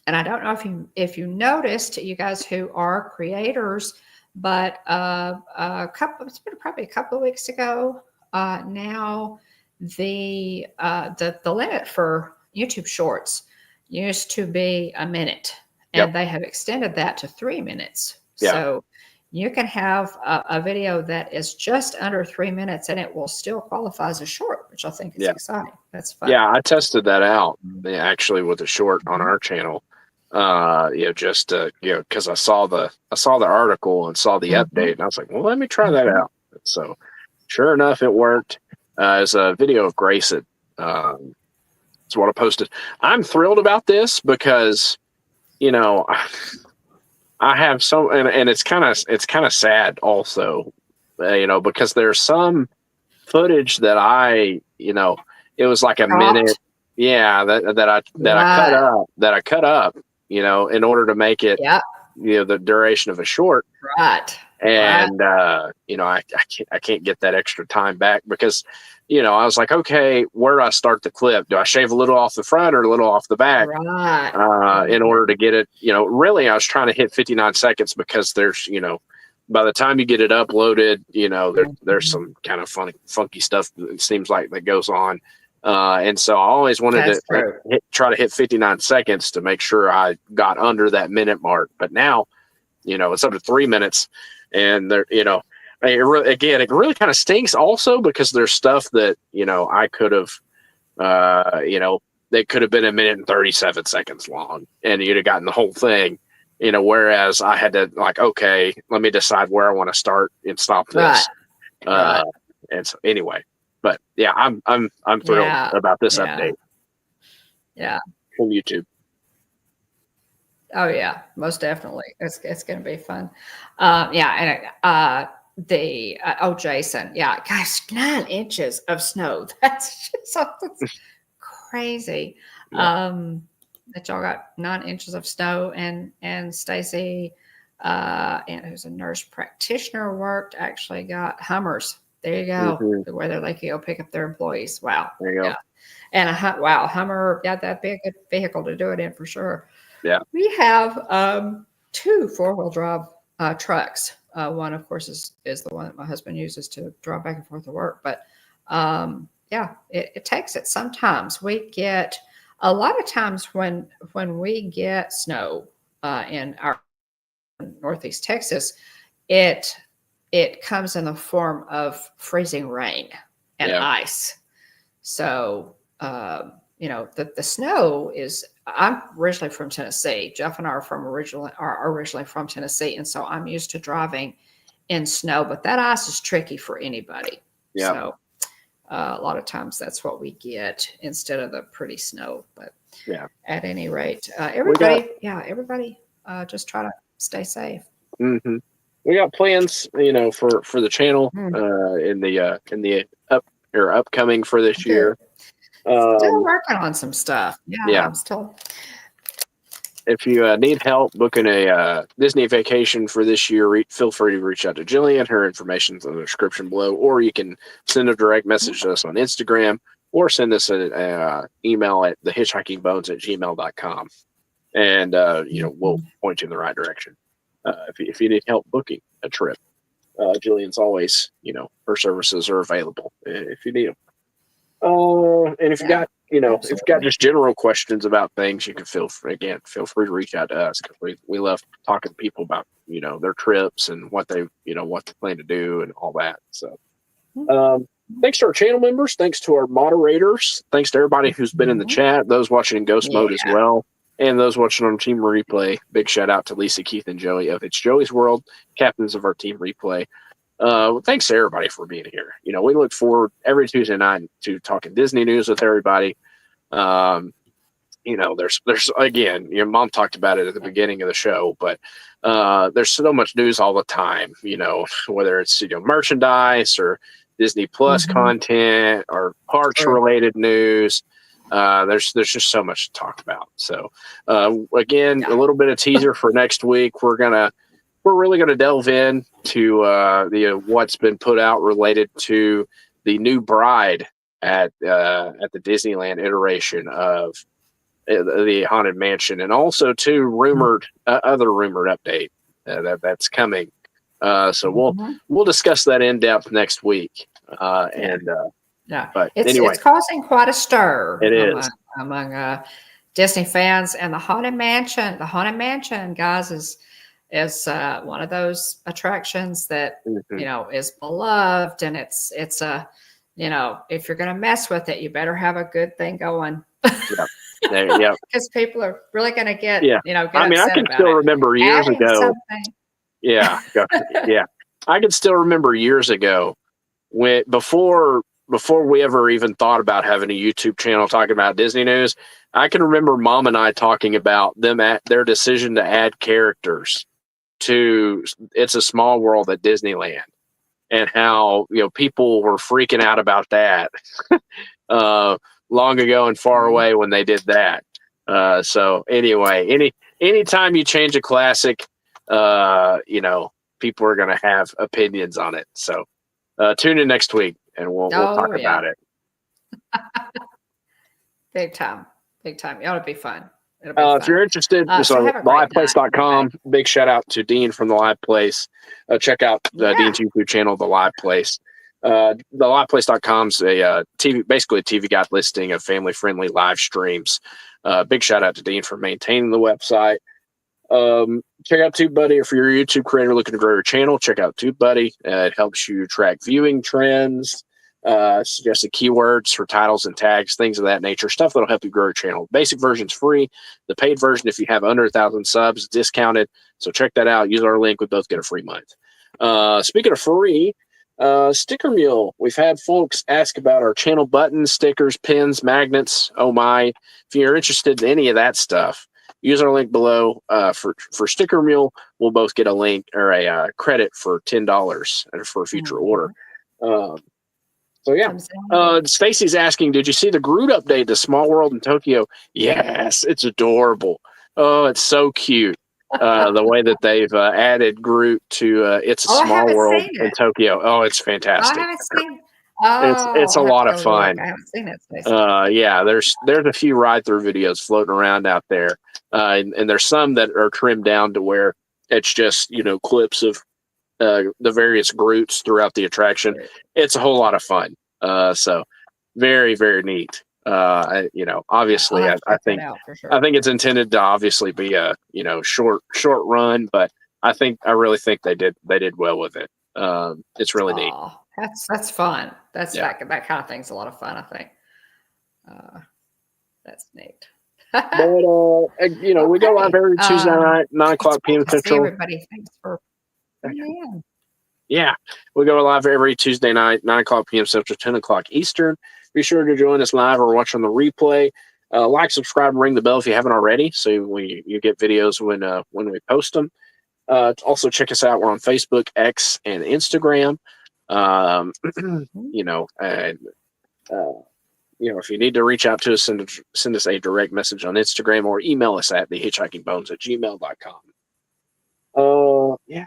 I don't know if you noticed, you guys who are creators, but it's been probably a couple of weeks ago now, the limit for YouTube Shorts used to be a minute, and they have extended that to 3 minutes. So you can have a video that is just under 3 minutes, and it will still qualify as a short, which I think is exciting. That's fun. Yeah, I tested that out actually with a short on our channel. Just because I saw the article and saw the update, and I was like, well, let me try that out. So sure enough, it worked. It's a video of Grayson. It's what I posted. I'm thrilled about this because, I have some, and it's kind of sad also, because there's some footage that it was like a minute. Yeah, that I cut up, in order to make it, the duration of a short. Right. And, I can't get that extra time back because, I was like, okay, where do I start the clip? Do I shave a little off the front or a little off the back? Right. In order to get it, really I was trying to hit 59 seconds because there's, by the time you get it uploaded, there's some kind of funky stuff it seems like that goes on. And so I always wanted to try to hit 59 seconds to make sure I got under that minute mark. But now, it's up to 3 minutes, and there, it really kind of stinks also because there's stuff that, I could have, they could have been 1:37 minutes long and you'd have gotten the whole thing, whereas I had to okay, let me decide where I want to start and stop this. And so anyway, but yeah, I'm thrilled about this update. Yeah. From YouTube. Oh yeah, most definitely. It's going to be fun. Jason, guys, 9 inches of snow. That's just something crazy. That y'all got 9 inches of snow, and Stacy, who's a nurse practitioner, actually got Hummers. There you go, where they can go pick up their employees. Wow. There you go. And Hummer, that'd be a good vehicle to do it in for sure. Yeah. We have 2 4-wheel drive trucks. One, of course, is the one that my husband uses to drive back and forth to work. But it takes it. Sometimes we get a lot of times when we get snow in our Northeast Texas, it comes in the form of freezing rain and ice. So the snow is. I'm originally from Tennessee. Jeff and I are originally from Tennessee, and so I'm used to driving in snow. But that ice is tricky for anybody. Yeah. So a lot of times that's what we get instead of the pretty snow. But at any rate, everybody just try to stay safe. Mm-hmm. We got plans, for the channel in the upcoming for this year. Still working on some stuff. I'm still. If you need help booking a Disney vacation for this year, feel free to reach out to Jillian. Her information's in the description below, or you can send a direct message to us on Instagram or send us an email at thehitchhikingbones@gmail.com. And, we'll point you in the right direction. If you need help booking a trip, Jillian's always, her services are available if you need them. And if you got, if you got just general questions about things, you can feel free to reach out to us, because we love talking to people about, their trips and what they plan to do and all that. So, thanks to our channel members, thanks to our moderators, thanks to everybody who's been in the chat, those watching in ghost mode as well, and those watching on Team Replay. Big shout out to Lisa, Keith, and Joey of It's Joey's World, captains of our Team Replay. Thanks to everybody for being here. We look forward every Tuesday night to talking Disney news with everybody. There's again, Mom talked about it at the beginning of the show, but there's so much news all the time. Whether it's merchandise or Disney Plus content or parks related news. There's just so much to talk about. So again, a little bit of teaser for next week. We're really gonna delve in to what's been put out related to the new bride at the Disneyland iteration of the Haunted Mansion, and also to other rumored update that's coming. So we'll discuss that in depth next week. But anyway, it's causing quite a stir. It is among Disney fans, and the Haunted Mansion. The Haunted Mansion, guys, is one of those attractions that is beloved, and it's a if you're going to mess with it, you better have a good thing going. Yeah, because people are really going to get I can still remember years ago. Yeah, I can still remember years ago when before we ever even thought about having a YouTube channel talking about Disney news. I can remember Mom and I talking about their decision to add characters to It's a Small World at Disneyland, and how people were freaking out about that long ago and far away when they did that. So anyway, anytime you change a classic, people are going to have opinions on it. So tune in next week and we'll talk about it. Big time. It ought to be fun. If you're interested, it's on liveplace.com. Big shout out to Dean from the Live Place. Check out Dean's YouTube channel, The Live Place. The liveplace.com is basically a TV guide listing of family-friendly live streams. Big shout out to Dean for maintaining the website. Check out TubeBuddy. If you're a YouTube creator looking to grow your channel, check out TubeBuddy. It helps you track viewing trends, suggested keywords for titles and tags, things of that nature, stuff that'll help you grow your channel. Basic version's free. The paid version, if you have under 1,000 subs, is discounted. So check that out. Use our link. We both get a free month. Speaking of free, Stickermule. We've had folks ask about our channel buttons, stickers, pins, magnets. Oh my. If you're interested in any of that stuff, use our link below. For Stickermule, we'll both get a link or a credit for $10 for a future order. So yeah, Stacy's asking, did you see the Groot update to Small World in Tokyo? Yes, it's adorable. Oh, it's so cute. The way that they've added Groot to It's a Small World in Tokyo. Oh, it's fantastic. I haven't seen it. It's a lot of fun. I haven't seen it. Yeah, there's a few ride-through videos floating around out there, and there's some that are trimmed down to where it's just clips of the various Groots throughout the attraction. It's a whole lot of fun. So very, very neat. Obviously, I think it's intended to obviously be a short run, but I really think they did well with it. It's really neat. That's fun. That kind of thing's a lot of fun, I think. That's neat. But we go live every Tuesday night, 9:00 p.m. Central. Everybody, thanks for. Yeah, we go live every Tuesday night, 9:00 p.m. Central, 10:00 Eastern. Be sure to join us live or watch on the replay. Like, subscribe, and ring the bell if you haven't already, so you get videos when we post them. Also, check us out. We're on Facebook, X, and Instagram. If you need to reach out to us, send us a direct message on Instagram or email us at thehitchhikingbones@gmail.com. Yeah.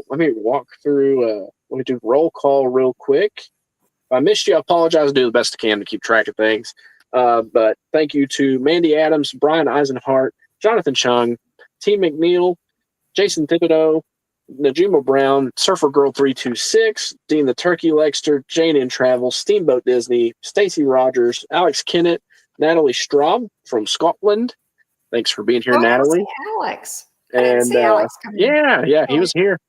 Let me walk through. Let me do roll call real quick. If I missed you, I apologize. I'll do the best I can to keep track of things. But thank you to Mandy Adams, Brian Eisenhart, Jonathan Chung, T. McNeil, Jason Thibodeau, Najima Brown, Surfer Girl 326, Dean the Turkey Lexter, Jane in Travel, Steamboat Disney, Stacy Rogers, Alex Kennett, Natalie Straub from Scotland. Thanks for being here, Oh, I didn't Natalie. see Alex. I didn't And see Alex come in. yeah, he was here.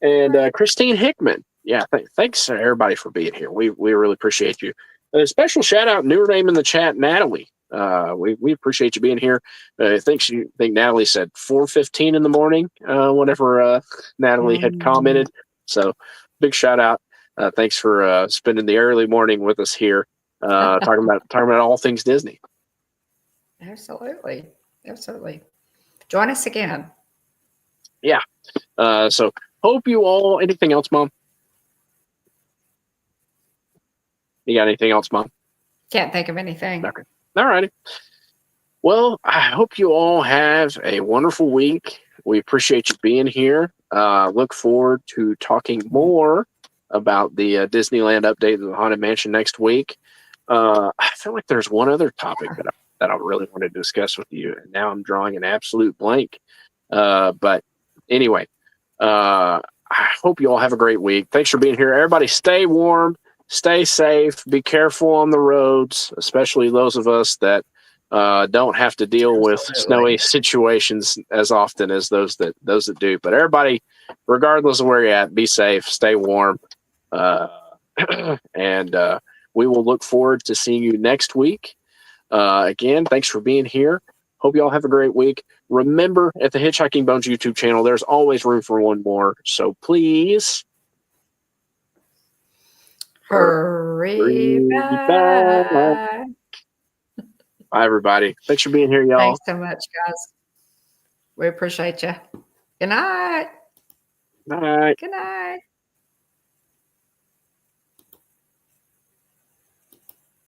And Christine Hickman. Yeah, thanks everybody for being here. We really appreciate you. A special shout out, newer name in the chat, Natalie. We appreciate you being here. I think Natalie said 4:15 in the morning whenever Natalie had commented. So big shout out. Thanks for spending the early morning with us here, talking about all things Disney. Absolutely. Join us again. Yeah. So hope you all. Anything else, Mom? You got anything else, Mom? Can't think of anything. Okay. All righty. Well, I hope you all have a wonderful week. We appreciate you being here. Look forward to talking more about the Disneyland update of the Haunted Mansion next week. I feel like there's one other topic that I really want to discuss with you, and now I'm drawing an absolute blank. But anyway, I hope you all have a great week. Thanks for being here. Everybody stay warm, stay safe, be careful on the roads, especially those of us that don't have to deal with snowy situations as often as those that do. But everybody, regardless of where you're at, be safe, stay warm, and we will look forward to seeing you next week. Again, thanks for being here. Hope you all have a great week. Remember, at the Hitchhiking Bones YouTube channel, there's always room for one more. So please hurry back. Bye, everybody. Thanks for being here, y'all. Thanks so much, guys. We appreciate you. Good night. Bye. Good night.